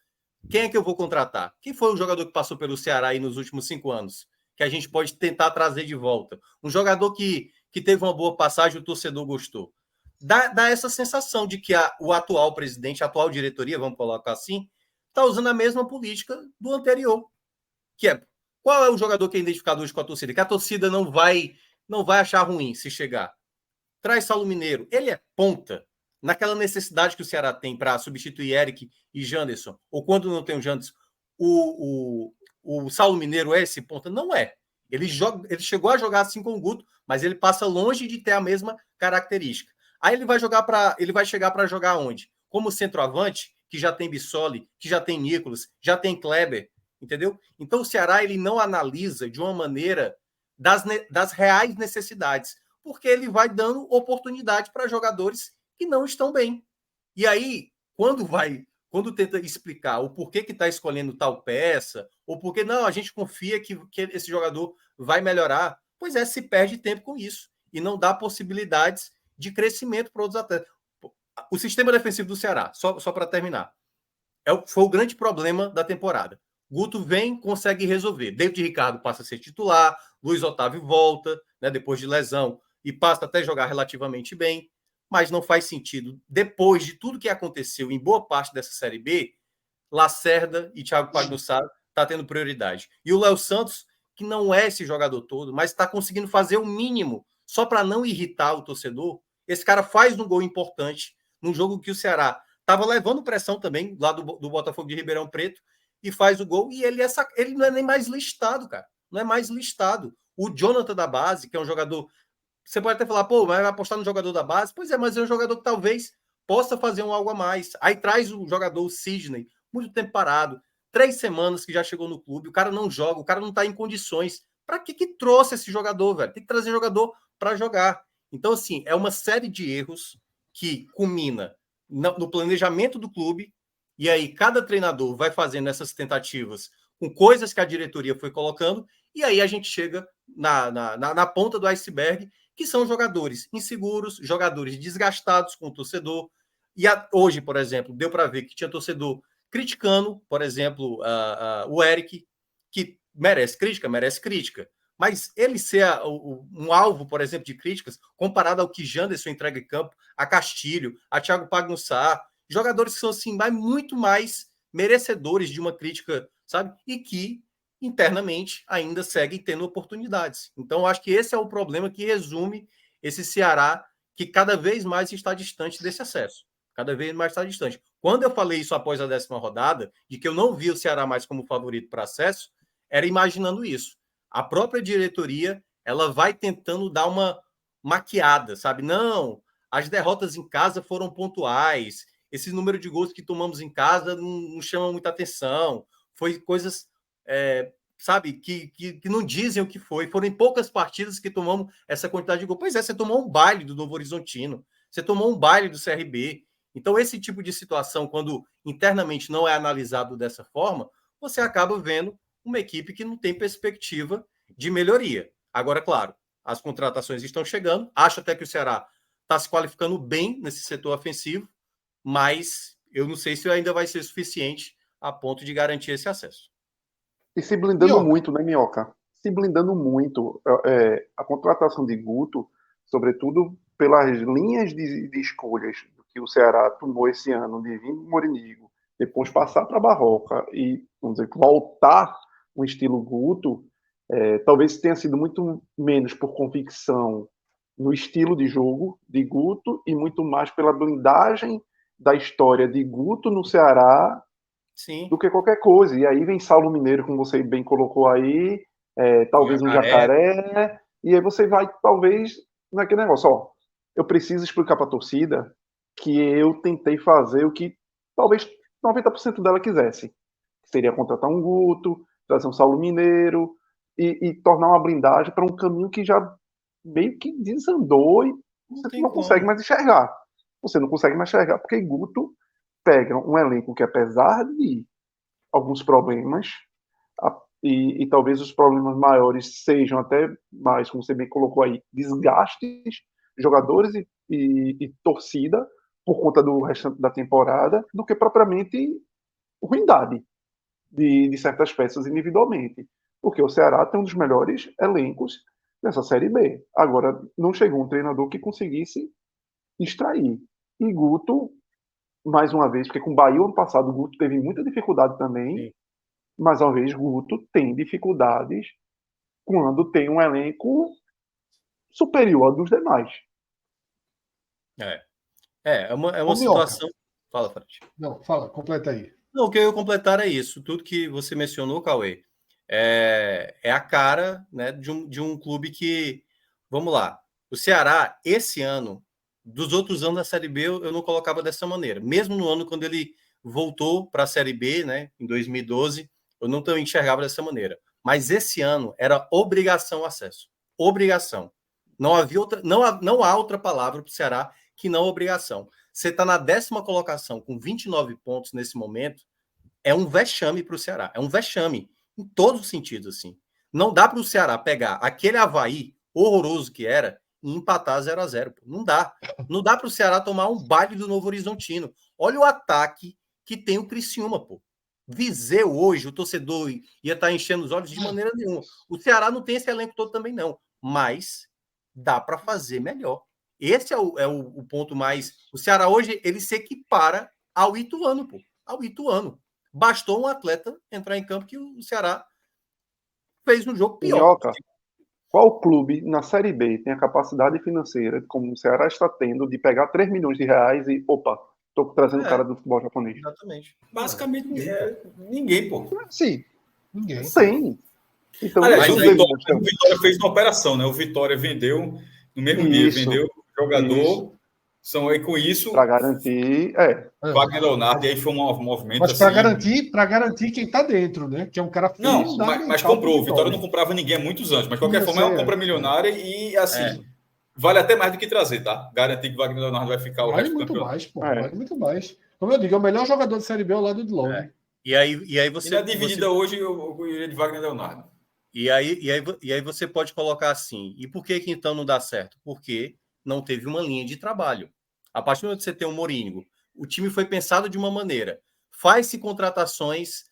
Quem é que eu vou contratar? Quem foi o jogador que passou pelo Ceará aí nos últimos 5 anos? Que a gente pode tentar trazer de volta. Um jogador que que teve uma boa passagem, o torcedor gostou. Dá essa sensação de que o atual presidente, a atual diretoria, vamos colocar assim, está usando a mesma política do anterior. Que é, qual é o jogador que é identificado hoje com a torcida? Que a torcida não vai achar ruim se chegar. Traz Saulo Mineiro. Ele é ponta naquela necessidade que o Ceará tem para substituir Eric e Janderson. Ou quando não tem o Janderson, o Saulo Mineiro é esse ponta? Não é. Ele chegou a jogar assim com o Guto, mas ele passa longe de ter a mesma característica. Aí ele vai chegar para jogar onde? Como centroavante, que já tem Bissoli, que já tem Nicolas, já tem Kleber, entendeu? Então o Ceará ele não analisa de uma maneira das reais necessidades, porque ele vai dando oportunidade para jogadores que não estão bem. E aí, quando tenta explicar o porquê que está escolhendo tal peça, ou porque não, a gente confia que esse jogador vai melhorar, pois se perde tempo com isso e não dá possibilidades de crescimento para outros atletas. O sistema defensivo do Ceará, só para terminar, foi o grande problema da temporada. Guto vem, consegue resolver. David Ricardo passa a ser titular, Luiz Otávio volta, né, depois de lesão, e passa até jogar relativamente bem, mas não faz sentido. Depois de tudo que aconteceu em boa parte dessa Série B, Lacerda e Thiago Pagnussá tá tendo prioridade. E o Léo Santos, que não é esse jogador todo, mas está conseguindo fazer o mínimo só para não irritar o torcedor. Esse cara faz um gol importante num jogo que o Ceará estava levando pressão também, lá do Botafogo de Ribeirão Preto, e faz o gol, e ele não é nem mais listado, cara. Não é mais listado. O Jonathan da base, que é um jogador... Você pode até falar, pô, mas vai apostar no jogador da base? Pois é, mas é um jogador que talvez possa fazer algo a mais. Aí traz o jogador, o Sidney, muito tempo parado, 3 semanas que já chegou no clube, o cara não joga, o cara não está em condições. Para que trouxe esse jogador, velho? Tem que trazer jogador para jogar. Então, assim, é uma série de erros que culmina no planejamento do clube, e aí cada treinador vai fazendo essas tentativas com coisas que a diretoria foi colocando, e aí a gente chega na ponta do iceberg, que são jogadores inseguros, jogadores desgastados com o torcedor. E hoje, por exemplo, deu para ver que tinha torcedor criticando, por exemplo, o Eric, que merece crítica, mas ele ser um alvo, por exemplo, de críticas, comparado ao que Janderson entrega em campo, a Castilho, a Thiago Pagnussá, jogadores que são assim, muito mais merecedores de uma crítica, sabe? E que internamente ainda seguem tendo oportunidades. Então, acho que esse é o problema que resume esse Ceará, que cada vez mais está distante desse acesso. Cada vez mais está distante. Quando eu falei isso após a 10ª rodada, de que eu não vi o Ceará mais como favorito para acesso, era imaginando isso. A própria diretoria, ela vai tentando dar uma maquiada, sabe? Não, as derrotas em casa foram pontuais, esse número de gols que tomamos em casa não chama muita atenção, foi coisas, sabe, que não dizem o que foi. Foram em poucas partidas que tomamos essa quantidade de gols. Pois é, você tomou um baile do Novo Horizontino, você tomou um baile do CRB. Então, esse tipo de situação, quando internamente não é analisado dessa forma, você acaba vendo uma equipe que não tem perspectiva de melhoria. Agora, claro, as contratações estão chegando. Acho até que o Ceará está se qualificando bem nesse setor ofensivo, mas eu não sei se ainda vai ser suficiente a ponto de garantir esse acesso. E se blindando muito, né, Minhoca? Se blindando muito. A contratação de Guto, sobretudo pelas linhas de escolhas que o Ceará tomou esse ano, de vir Morinigo, depois passar para a Barroca e, vamos dizer, voltar um estilo Guto, talvez tenha sido muito menos por convicção no estilo de jogo de Guto e muito mais pela blindagem da história de Guto no Ceará. Sim. Do que qualquer coisa. E aí vem Saulo Mineiro, como você bem colocou aí, talvez um Jacaré, e aí você vai, talvez, naquele negócio, eu preciso explicar para a torcida que eu tentei fazer o que talvez 90% dela quisesse. Seria contratar um Guto, trazer um Saulo Mineiro e tornar uma blindagem para um caminho que já meio que desandou e você não consegue mais enxergar. Você não consegue mais enxergar porque Guto pega um elenco que, apesar de alguns problemas, e talvez os problemas maiores sejam até mais, como você bem colocou aí, desgastes, jogadores e torcida por conta do restante da temporada, do que propriamente ruindade de certas peças individualmente. Porque o Ceará tem um dos melhores elencos nessa Série B. Agora, não chegou um treinador que conseguisse extrair. E Guto, mais uma vez, porque com o Bahia ano passado o Guto teve muita dificuldade também, Sim. mais uma vez Guto tem dificuldades quando tem um elenco superior ao dos demais. É uma Ô, Minhoca. situação. Fala, Fred. Não, fala, completa aí. Não, o que eu ia completar é isso. Tudo que você mencionou, Cauê, é a cara, né, de um clube que. Vamos lá. O Ceará, esse ano, dos outros anos da Série B, eu não colocava dessa maneira. Mesmo no ano quando ele voltou para a Série B, né, em 2012, eu não enxergava dessa maneira. Mas esse ano era obrigação o acesso. Obrigação. Não havia outra, não há outra palavra para o Ceará que não obrigação. Você está na 10ª colocação com 29 pontos nesse momento, é um vexame para o Ceará. É um vexame em todos os sentidos, assim. Não dá para o Ceará pegar aquele Avaí horroroso que era e empatar 0-0. Não dá. Não dá para o Ceará tomar um baile do Novo Horizontino. Olha o ataque que tem o Criciúma, pô. Viseu hoje, o torcedor ia estar enchendo os olhos de maneira nenhuma. O Ceará não tem esse elenco todo também, não. Mas dá para fazer melhor. Esse é o ponto mais... O Ceará hoje, ele se equipara ao Ituano, pô. Ao Ituano. Bastou um atleta entrar em campo que o Ceará fez um jogo pior. Minhoca, qual clube na Série B tem a capacidade financeira, como o Ceará está tendo, de pegar 3 milhões de reais e, opa, estou trazendo o cara do futebol japonês? Exatamente. Basicamente, ninguém, pô. Sim, ninguém. Sim. Então, Aliás, mas o aí- Vitória fez uma operação, né? O Vitória vendeu, no mesmo dia, Isso, vendeu o jogador. isso. São aí com isso, para garantir, Wagner Leonardo, e aí foi um movimento Mas assim. para garantir quem está dentro, né? Que é um cara Não, fundamental mas pro comprou. O Vitória não comprava ninguém há muitos anos, mas de qualquer Eu forma é uma sei, compra milionária e assim, vale até mais do que trazer, tá? Garantir que o Wagner Leonardo vai ficar o Vale resto do muito campeonato. mais, pô. Vale muito mais. Como eu digo, é o melhor jogador de Série B ao lado de Long. E aí E você. na dividida hoje, eu iria de Wagner Leonardo. E aí você pode colocar assim. E por que então não dá certo? Porque não teve uma linha de trabalho. A partir do momento que você tem um Morínigo, o time foi pensado de uma maneira. Faz-se contratações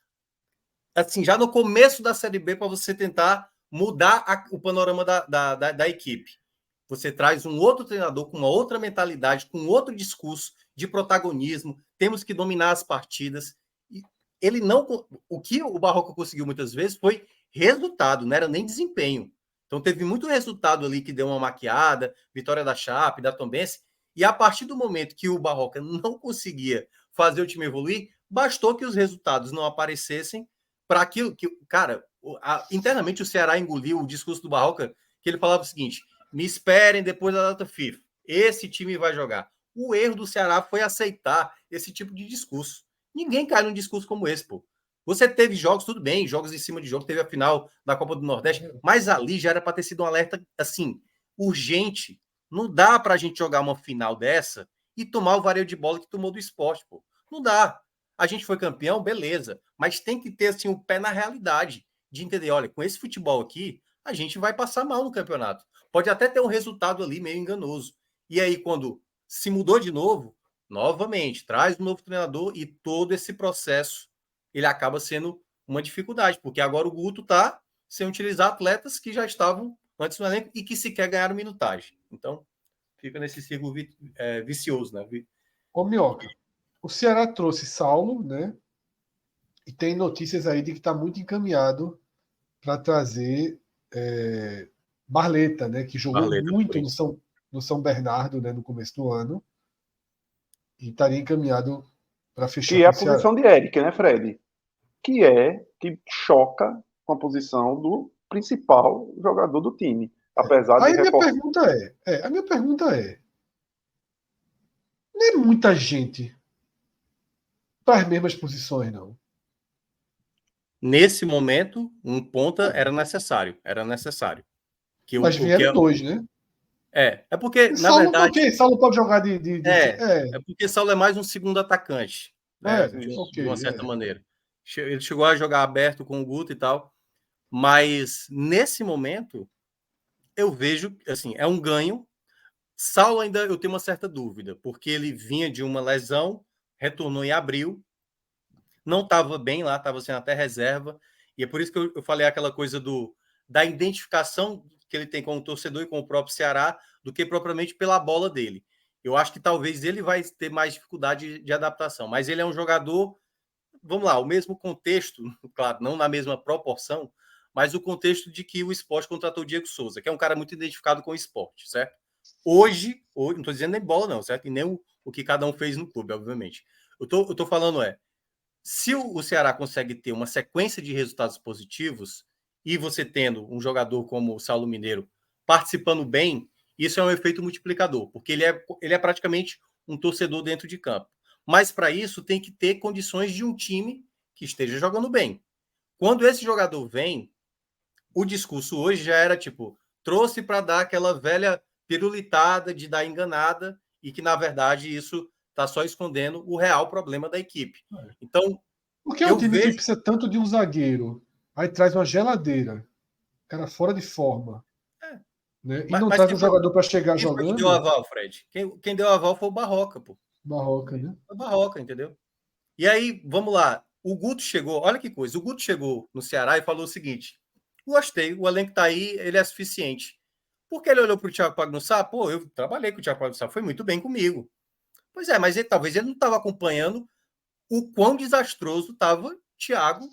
assim, já no começo da Série B para você tentar mudar o panorama da equipe. Você traz um outro treinador com uma outra mentalidade, com outro discurso de protagonismo. Temos que dominar as partidas. E ele não. O que o Barroca conseguiu muitas vezes foi resultado, não era nem desempenho. Então teve muito resultado ali que deu uma maquiada, vitória da Chape, da Tombense. E a partir do momento que o Barroca não conseguia fazer o time evoluir, bastou que os resultados não aparecessem para aquilo que, cara, internamente o Ceará engoliu o discurso do Barroca, que ele falava o seguinte: me esperem depois da data FIFA. Esse time vai jogar. O erro do Ceará foi aceitar esse tipo de discurso. Ninguém cai num discurso como esse, pô. Você teve jogos, tudo bem, jogos em cima de jogo, teve a final da Copa do Nordeste, mas ali já era para ter sido um alerta, assim, urgente. Não dá para a gente jogar uma final dessa e tomar o vareio de bola que tomou do esporte, pô. Não dá. A gente foi campeão, beleza, mas tem que ter, assim, o pé na realidade, de entender, olha, com esse futebol aqui, a gente vai passar mal no campeonato. Pode até ter um resultado ali meio enganoso. E aí, quando se mudou de novo, novamente, traz um novo treinador e todo esse processo ele acaba sendo uma dificuldade, porque agora o Guto está sem utilizar atletas que já estavam antes no elenco e que sequer ganharam minutagem. Então, fica nesse círculo vicioso, né? Ô, Minhoca, o Ceará trouxe Saulo, né? E tem notícias aí de que está muito encaminhado para trazer Barleta, né? Que jogou Barleta, muito no São Bernardo, né? No começo do ano. E estaria encaminhado para fechar que é com a o Ceará. posição de Eric, né, Fred? Que choca com a posição do principal jogador do time. Apesar de Aí a minha pergunta é, não é muita gente para as mesmas posições, não. Nesse momento, um ponta era necessário. Era necessário. Mas vieram dois, né? É porque, na Saulo, verdade... ok, Saulo pode jogar É porque Saulo é mais um segundo atacante, né? De uma certa maneira. Ele chegou a jogar aberto com o Guto e tal, mas nesse momento eu vejo, assim, é um ganho. Saulo ainda eu tenho uma certa dúvida, porque ele vinha de uma lesão, retornou em abril, não estava bem lá, estava sendo até reserva, e é por isso que eu falei aquela coisa da identificação que ele tem como torcedor e com o próprio Ceará do que propriamente pela bola dele. Eu acho que talvez ele vai ter mais dificuldade de adaptação, mas ele é um jogador, vamos lá, o mesmo contexto, claro, não na mesma proporção, mas o contexto de que o Sport contratou o Diego Souza, que é um cara muito identificado com o esporte, certo? Hoje não estou dizendo nem bola não, certo? E nem o que cada um fez no clube, obviamente. Eu tô falando se o Ceará consegue ter uma sequência de resultados positivos e você tendo um jogador como o Saulo Mineiro participando bem, isso é um efeito multiplicador, porque ele é praticamente um torcedor dentro de campo. Mas para isso tem que ter condições de um time que esteja jogando bem. Quando esse jogador vem, o discurso hoje já era tipo, trouxe para dar aquela velha pirulitada de dar enganada e que, na verdade, isso está só escondendo o real problema da equipe. Então, porque é um time que precisa tanto de um zagueiro, aí traz uma geladeira, cara fora de forma, né? E não traz um jogador para chegar jogando. Quem deu aval, Fred? Quem deu aval foi o Barroca, pô. Barroca, né? O Barroca, entendeu? E aí, vamos lá. O Guto chegou, olha que coisa, o Guto chegou no Ceará e falou o seguinte: gostei, o elenco tá aí, ele é suficiente. Porque ele olhou para o Thiago Pagnussá, pô, eu trabalhei com o Thiago Pagnussá, foi muito bem comigo. Pois é, mas talvez ele não estava acompanhando o quão desastroso estava Thiago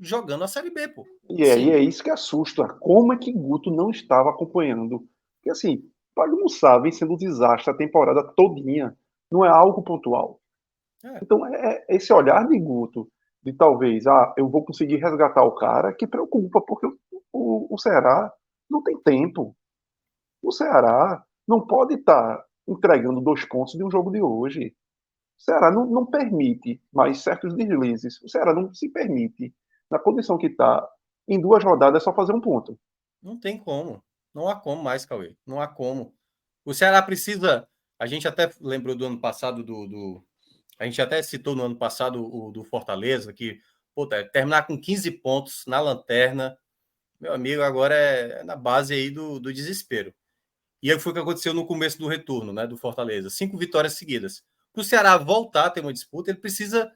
jogando a Série B, pô. E aí é isso que assusta. Como é que Guto não estava acompanhando? Porque assim, Pagnussá vem sendo um desastre a temporada todinha. Não é algo pontual. Então é esse olhar de Guto, de talvez, eu vou conseguir resgatar o cara, que preocupa, porque o Ceará não tem tempo. O Ceará não pode estar entregando 2 pontos de um jogo de hoje. O Ceará não permite mais certos deslizes. O Ceará não se permite, na condição que está, em 2 rodadas, só fazer 1 ponto. Não tem como. Não há como mais, Cauê. Não há como. O Ceará precisa... A gente até lembrou do ano passado A gente até citou no ano passado o do Fortaleza, que terminar com 15 pontos na lanterna, meu amigo, agora é na base aí do desespero. E aí foi o que aconteceu no começo do retorno, né, do Fortaleza. 5 vitórias seguidas. Para o Ceará voltar a ter uma disputa, ele precisa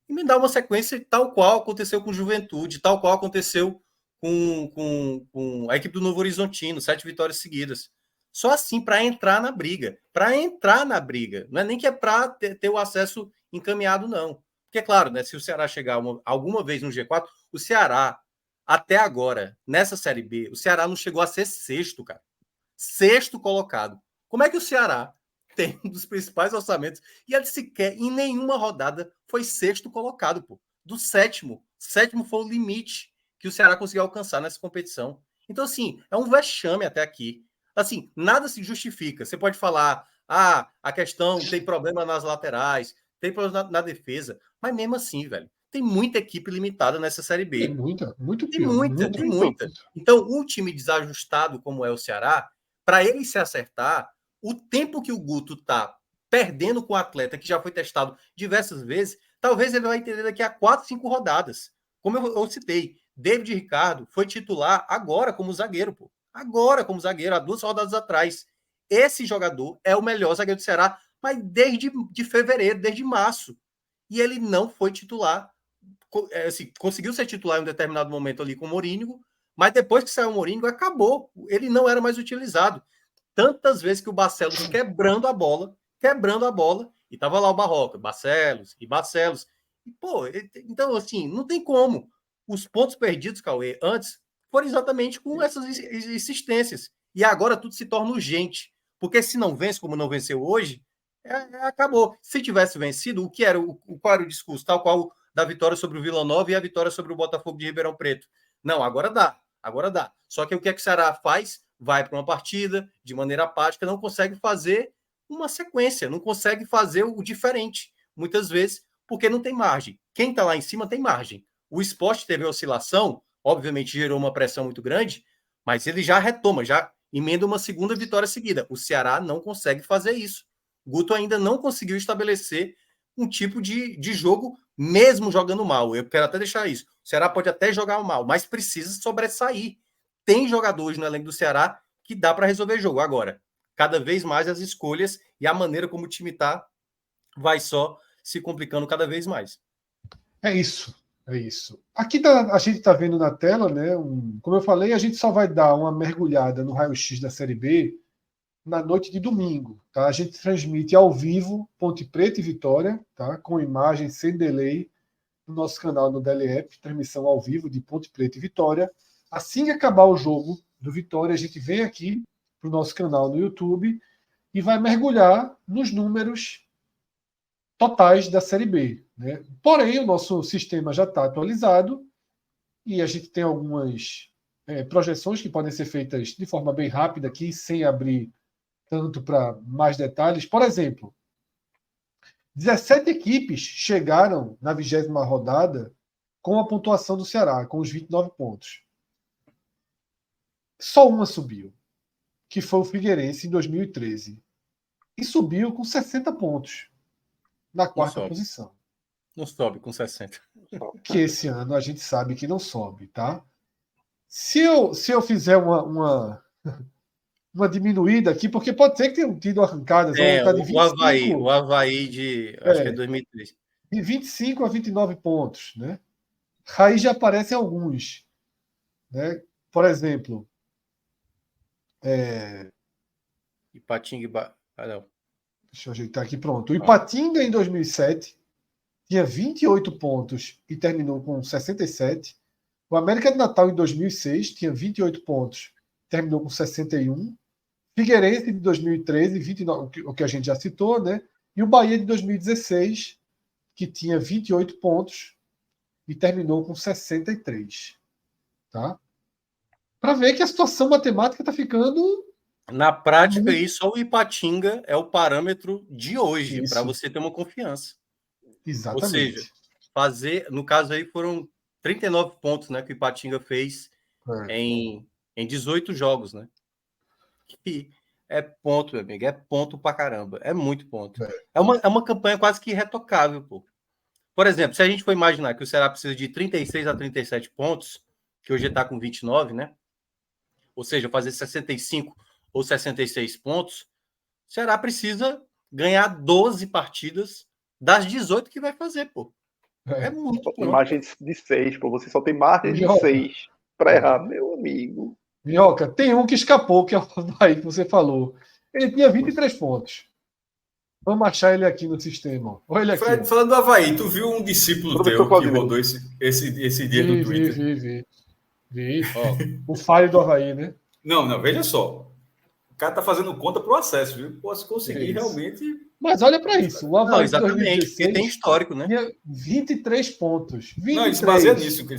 emendar uma sequência tal qual aconteceu com o Juventude, tal qual aconteceu com a equipe do Novo Horizontino, 7 vitórias seguidas. Só assim para entrar na briga. Para entrar na briga. Não é nem que é para ter o acesso encaminhado, não. Porque, claro, né, se o Ceará chegar alguma vez no G4, o Ceará, até agora, nessa Série B, o Ceará não chegou a ser sexto, cara. Sexto colocado. Como é que o Ceará tem um dos principais orçamentos e ele sequer, em nenhuma rodada, foi sexto colocado, pô. Do sétimo. Sétimo foi o limite que o Ceará conseguiu alcançar nessa competição. Então, assim, é um vexame até aqui. Assim, nada se justifica. Você pode falar, a questão tem problema nas laterais, tem problema na defesa, mas mesmo assim, velho, tem muita equipe limitada nessa Série B. Tem muita, muito tem pior. Muita. Então, um time desajustado como é o Ceará, para ele se acertar, o tempo que o Guto tá perdendo com o atleta, que já foi testado diversas vezes, talvez ele vai entender daqui a 4, 5 rodadas. Como eu citei, David Ricardo foi titular agora como zagueiro, pô. Agora como zagueiro, há 2 rodadas atrás. Esse jogador é o melhor zagueiro do Ceará, mas desde fevereiro, desde março. E ele não foi titular. Assim, conseguiu ser titular em um determinado momento ali com o Mourinho, mas depois que saiu o Mourinho, acabou. Ele não era mais utilizado. Tantas vezes que o Barcelos quebrando a bola, e tava lá o Barroca, Barcelos. E, pô, então, assim, não tem como. Os pontos perdidos, Cauê, antes, foram exatamente com essas insistências. E agora tudo se torna urgente. Porque se não vence, como não venceu hoje, acabou. Se tivesse vencido, qual era o discurso? Tal qual da vitória sobre o Vila Nova e a vitória sobre o Botafogo de Ribeirão Preto. Não, agora dá. Só que o que o Ceará faz? Vai para uma partida de maneira apática, não consegue fazer uma sequência, não consegue fazer o diferente, muitas vezes, porque não tem margem. Quem está lá em cima tem margem. O Sport teve oscilação, obviamente gerou uma pressão muito grande, mas ele já retoma, já emenda uma segunda vitória seguida. O Ceará não consegue fazer isso. O Guto ainda não conseguiu estabelecer um tipo de jogo, mesmo jogando mal. Eu quero até deixar isso. O Ceará pode até jogar mal, mas precisa sobressair. Tem jogadores no elenco do Ceará que dá para resolver jogo. Agora, cada vez mais as escolhas e a maneira como o time está vai só se complicando cada vez mais. É isso. É isso. Aqui a gente está vendo na tela, né? Como eu falei, a gente só vai dar uma mergulhada no raio-x da Série B na noite de domingo. Tá? A gente transmite ao vivo Ponte Preta e Vitória, tá? Com imagem sem delay, no nosso canal no DLF, transmissão ao vivo de Ponte Preta e Vitória. Assim que acabar o jogo do Vitória, a gente vem aqui para o nosso canal no YouTube e vai mergulhar nos números totais da Série B. Né? Porém, o nosso sistema já está atualizado e a gente tem algumas projeções que podem ser feitas de forma bem rápida aqui, sem abrir tanto para mais detalhes. Por exemplo, 17 equipes chegaram na 20ª rodada com a pontuação do Ceará, com os 29 pontos. Só uma subiu, que foi o Figueirense em 2013. E subiu com 60 pontos na 4ª posição. Não sobe com 60. Que esse ano a gente sabe que não sobe, tá? Se eu fizer uma diminuída aqui, porque pode ser que tenham tido arrancadas. Tá de 25, o Avaí de acho que é 2003. De 25 a 29 pontos, né? Aí já aparecem alguns, né? Por exemplo, Ipatinga não. Deixa eu ajeitar aqui, pronto. O Ipatinga em 2007 tinha 28 pontos e terminou com 67. O América de Natal em 2006 tinha 28 pontos, terminou com 61. Figueirense de 2013, 29, o que a gente já citou, né? E o Bahia de 2016, que tinha 28 pontos e terminou com 63. Tá? Para ver que a situação matemática está ficando... Na prática, só o Ipatinga é o parâmetro de hoje, para você ter uma confiança. Exatamente. Ou seja, no caso aí foram 39 pontos, né, que o Ipatinga fez em 18 jogos, né? E é ponto, meu amigo, é ponto pra caramba, é muito ponto. É uma campanha quase que irretocável, pô. Por exemplo, se a gente for imaginar que o Ceará precisa de 36 a 37 pontos, que hoje está com 29, né? Ou seja, fazer 65 ou 66 pontos, o Ceará precisa ganhar 12 partidas das 18 que vai fazer, pô. É muito ponto. Tem margem de 6, pô. Você só tem margem de 6 para errar, meu amigo. Minhoca, tem um que escapou, que é o Avaí, que você falou. Ele tinha 23 pontos. Vamos achar ele aqui no sistema. Olha ele aqui. Fred, falando do Avaí, tu viu um discípulo teu que rodou esse dia no Twitter? Vi. O falho do Avaí, né? Não, veja só. O cara tá fazendo conta pro acesso, viu? Posso conseguir realmente... Mas olha para isso. O Avaí exatamente, 2016, porque tem histórico, né? Tinha 23 pontos. 23. Não, ele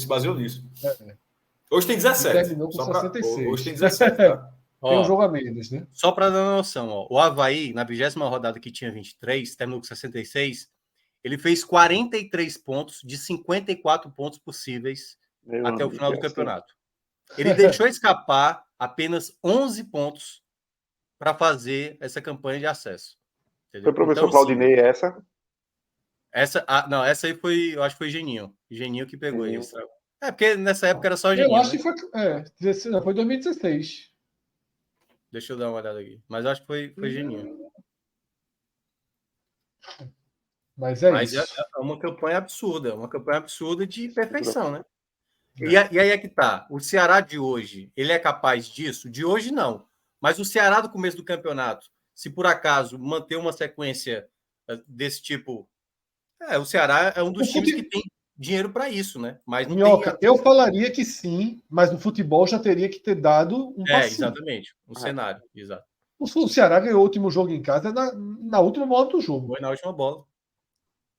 se baseou nisso. Hoje tem 17. Terminou com 66. Hoje tem 17, tá? Tem um jogo a menos, né? Só para dar uma noção, o Avaí, na 20ª rodada que tinha 23, terminou com 66, ele fez 43 pontos de 54 pontos possíveis até o final do campeonato. Ele deixou escapar apenas 11 pontos para fazer essa campanha de acesso. Entendeu? Foi o professor Claudinei essa? Essa aí foi, eu acho que foi Geninho. Geninho que pegou isso. Porque nessa época era só Geninho. Eu acho que foi 2016. Deixa eu dar uma olhada aqui. Mas eu acho que foi Geninho. Mas isso. É uma campanha absurda de perfeição, né? E aí é que tá. O Ceará de hoje, ele é capaz disso? De hoje, não. Mas o Ceará do começo do campeonato, se por acaso manter uma sequência desse tipo... o Ceará é um dos times que tem dinheiro para isso, né? Mas não Minhoca, eu falaria que sim, mas no futebol já teria que ter dado um passinho. Exatamente. Cenário, exato. O Ceará ganhou o último jogo em casa na última bola do jogo. Foi na última bola.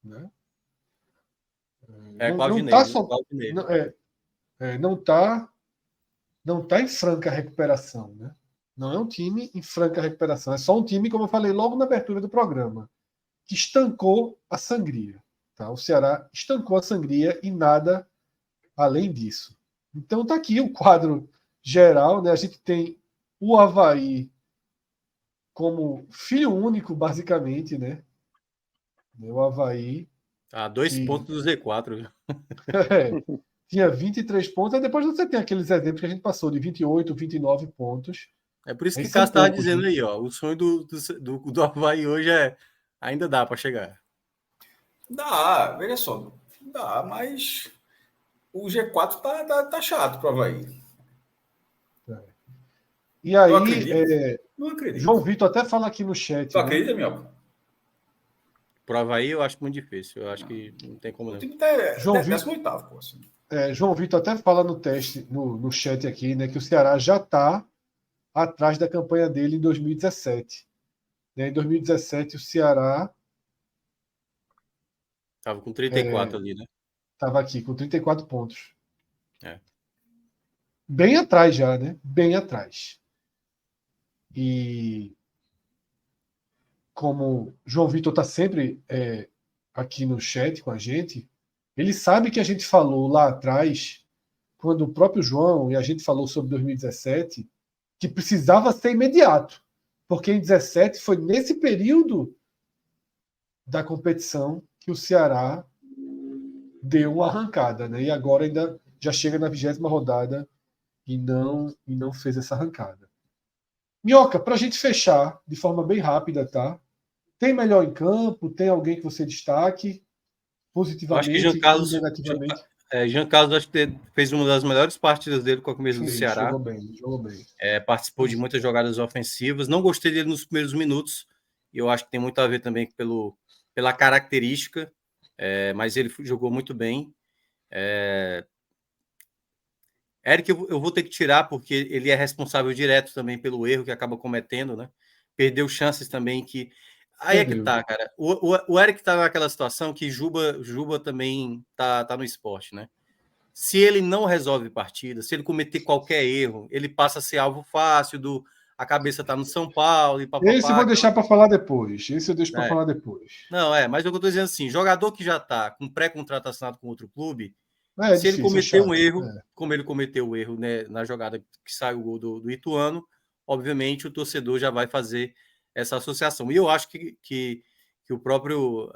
Né? Não tá em franca recuperação, né? Não é um time em franca recuperação. É só um time, como eu falei logo na abertura do programa, que estancou a sangria. Tá? O Ceará estancou a sangria e nada além disso. Então tá aqui o quadro geral. Né? A gente tem o Avaí como filho único, basicamente. Né? O Avaí... 2 pontos do Z4. Tinha 23 pontos, e depois você tem aqueles exemplos que a gente passou de 28, 29 pontos. É por isso que o Cássio estava dizendo aí, ó, o sonho do Avaí hoje ainda dá para chegar. Dá, veja só, dá, mas o G4 tá chato para o Avaí. E aí, Não acredito. João Vitor até fala aqui no chat. Tu acredita, Minhoca? Pro Avaí eu acho muito difícil. Eu acho que não tem como O não. time tá João Vitor, 18º, pô. Assim. João Vitor até fala no teste, no chat aqui, né, que o Ceará já está atrás da campanha dele em 2017. Né, em 2017, o Ceará Tava com 34 ali, né? estava aqui com 34 pontos. É. Bem atrás já, né? Bem atrás. E como João Vitor está sempre aqui no chat com a gente, ele sabe que a gente falou lá atrás, quando o próprio João e a gente falou sobre 2017, que precisava ser imediato, porque em 2017 foi nesse período da competição que o Ceará deu uma arrancada, né? E agora ainda já chega na 20ª rodada e não fez essa arrancada. Minhoca, para a gente fechar de forma bem rápida, tá? Tem melhor em campo? Tem alguém que você destaque Eu acho que positivamente e negativamente? Jean Carlos acho que fez uma das melhores partidas dele com a camisa do Ceará. Jogou bem, jogou bem. Participou de muitas jogadas ofensivas. Não gostei dele nos primeiros minutos. E eu acho que tem muito a ver também pela característica. Mas ele jogou muito bem. Eric, eu vou ter que tirar, porque ele é responsável direto também pelo erro que acaba cometendo, né? Perdeu chances também que... Aí Perdeu. é que tá, cara. O Eric tá naquela situação que Juba também tá no esporte, né? Se ele não resolve partida, se ele cometer qualquer erro, ele passa a ser alvo fácil a cabeça tá no São Paulo e papapá. Esse eu vou deixar para falar depois. Esse eu deixo para falar depois. Não, mas o que eu tô dizendo assim, jogador que já tá com pré-contratação com outro clube, se difícil, ele cometer um erro, como ele cometeu o erro, né, na jogada que saiu o gol do Ituano, obviamente o torcedor já vai fazer essa associação. E eu acho que o próprio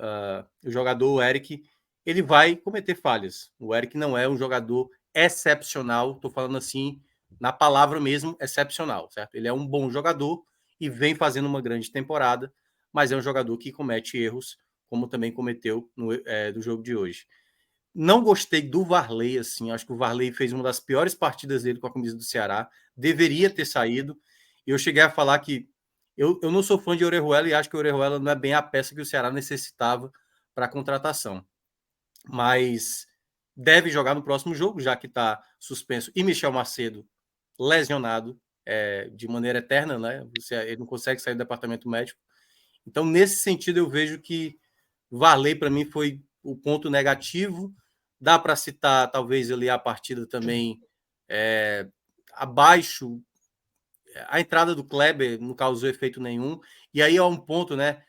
o jogador, o Eric, ele vai cometer falhas. O Eric não é um jogador excepcional, estou falando assim, na palavra mesmo, excepcional, certo? Ele é um bom jogador e vem fazendo uma grande temporada, mas é um jogador que comete erros, como também cometeu no jogo de hoje. Não gostei do Varley, assim, acho que o Varley fez uma das piores partidas dele com a camisa do Ceará, deveria ter saído, e eu cheguei a falar que eu não sou fã de Orejuela e acho que o Orejuela não é bem a peça que o Ceará necessitava para a contratação, mas deve jogar no próximo jogo, já que está suspenso, e Michel Macedo lesionado de maneira eterna, né? Ele não consegue sair do departamento médico, então nesse sentido eu vejo que Varley para mim foi o ponto negativo. Dá para citar talvez ali a partida também abaixo. A entrada do Kleber não causou efeito nenhum. E aí é um ponto, né?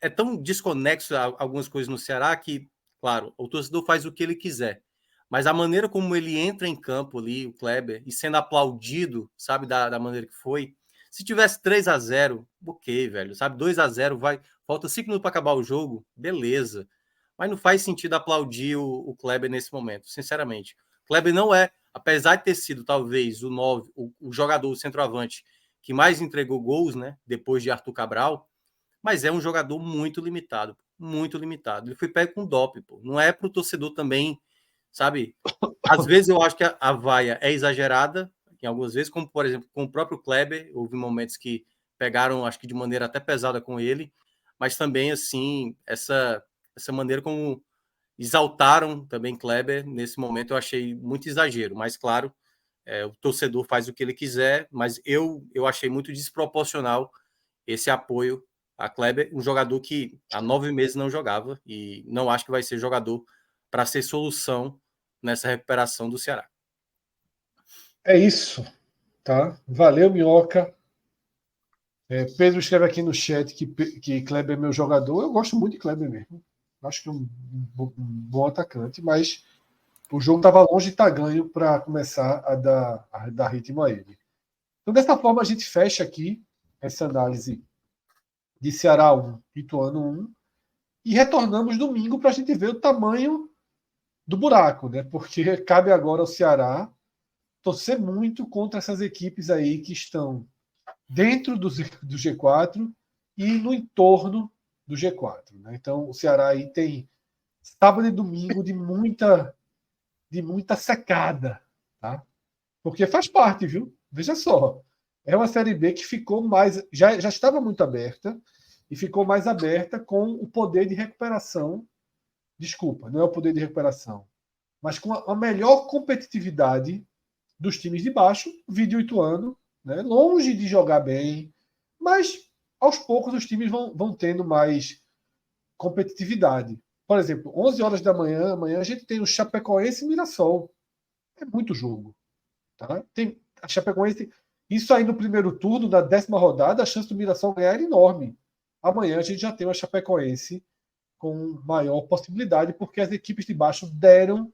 É tão desconexo algumas coisas no Ceará que, claro, o torcedor faz o que ele quiser. Mas a maneira como ele entra em campo ali, o Kleber, e sendo aplaudido, sabe, da maneira que foi. Se tivesse 3-0, ok, velho, sabe? 2-0, falta 5 minutos para acabar o jogo, beleza. Mas não faz sentido aplaudir o Kleber nesse momento, sinceramente. O Kleber não é, apesar de ter sido talvez o 9, o jogador, o centroavante, que mais entregou gols, né? Depois de Arthur Cabral, mas é um jogador muito limitado, muito limitado. Ele foi pego com doping, pô. Não é para o torcedor também, sabe? Às vezes eu acho que a vaia é exagerada, em algumas vezes, como por exemplo com o próprio Kleber, houve momentos que pegaram, acho que de maneira até pesada com ele, mas também assim essa maneira como exaltaram também Kleber nesse momento eu achei muito exagero, mas claro, o torcedor faz o que ele quiser, mas eu achei muito desproporcional esse apoio a Kleber, um jogador que há 9 meses não jogava e não acho que vai ser jogador para ser solução nessa recuperação do Ceará. É isso, tá? Valeu, Minhoca. Pedro escreve aqui no chat que Kleber é meu jogador. Eu gosto muito de Kleber mesmo. Acho que é um bom atacante, mas o jogo estava longe de estar ganho para começar a dar ritmo a ele. Então, dessa forma, a gente fecha aqui essa análise de Ceará 1, Ituano 1, e retornamos domingo para a gente ver o tamanho do buraco, né? Porque cabe agora ao Ceará torcer muito contra essas equipes aí que estão dentro do G4 e no entorno do G4. Né? Então, o Ceará aí tem sábado e domingo de muita de muita secada, tá? Porque faz parte, viu? Veja só. É uma Série B que ficou mais. Já estava muito aberta e ficou mais aberta com o poder de recuperação. Desculpa, não é o poder de recuperação, mas com a melhor competitividade dos times de baixo, vídeo Ituano, né? Longe de jogar bem, mas aos poucos os times vão tendo mais competitividade. Por exemplo, 11 horas da manhã, amanhã a gente tem o Chapecoense e Mirassol. É muito jogo. Tá? Tem a Chapecoense. Isso aí no primeiro turno, na 10ª rodada, a chance do Mirassol ganhar era enorme. Amanhã a gente já tem uma Chapecoense com maior possibilidade, porque as equipes de baixo deram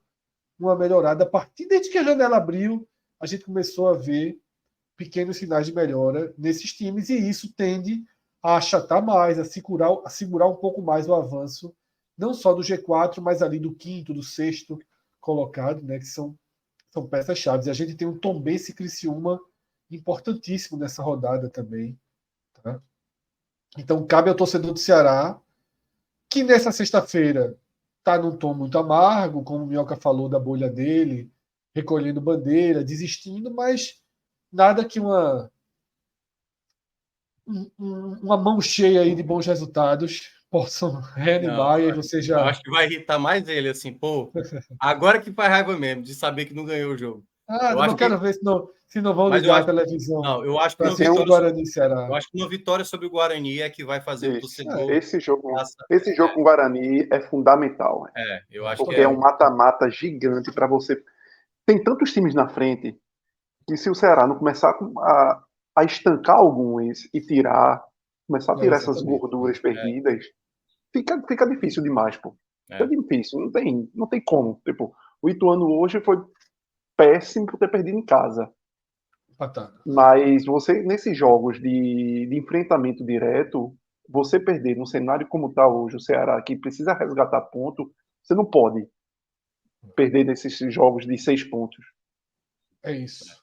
uma melhorada a partir desde que a janela abriu, a gente começou a ver pequenos sinais de melhora nesses times, e isso tende a achatar mais, a segurar um pouco mais o avanço, não só do G4, mas ali do 5º, do 6º colocado, né, que são peças-chave. E a gente tem um Tombense e Criciúma importantíssimo nessa rodada também. Tá? Então, cabe ao torcedor do Ceará, que nessa sexta-feira está num tom muito amargo, como o Minhoca falou da bolha dele, recolhendo bandeira, desistindo, mas nada que uma mão cheia aí de bons resultados possam reanimar. E aí você Eu já. acho que vai irritar mais ele, assim, pô, agora que faz raiva mesmo, de saber que não ganhou o jogo. Ah, Eu não acho quero que, ver se não vão mas eu ligar a acho, televisão não, eu acho que para uma assistir o vitória, Guarani e Ceará. eu acho que uma vitória sobre o Guarani é que vai fazer o Isso. torcedor Esse jogo passar. com o Guarani é fundamental, Eu acho que porque é um mata-mata gigante para você. Tem tantos times na frente que se o Ceará não começar a estancar alguns e começar a tirar essas Exatamente. gorduras perdidas, fica difícil demais, pô. Fica difícil, não tem como. Tipo, o Ituano hoje foi péssimo por ter perdido em casa. Empatado. Mas você, nesses jogos de enfrentamento direto, você perder num cenário como está hoje, o Ceará, que precisa resgatar ponto, você não pode perder nesses jogos de 6 pontos. É isso.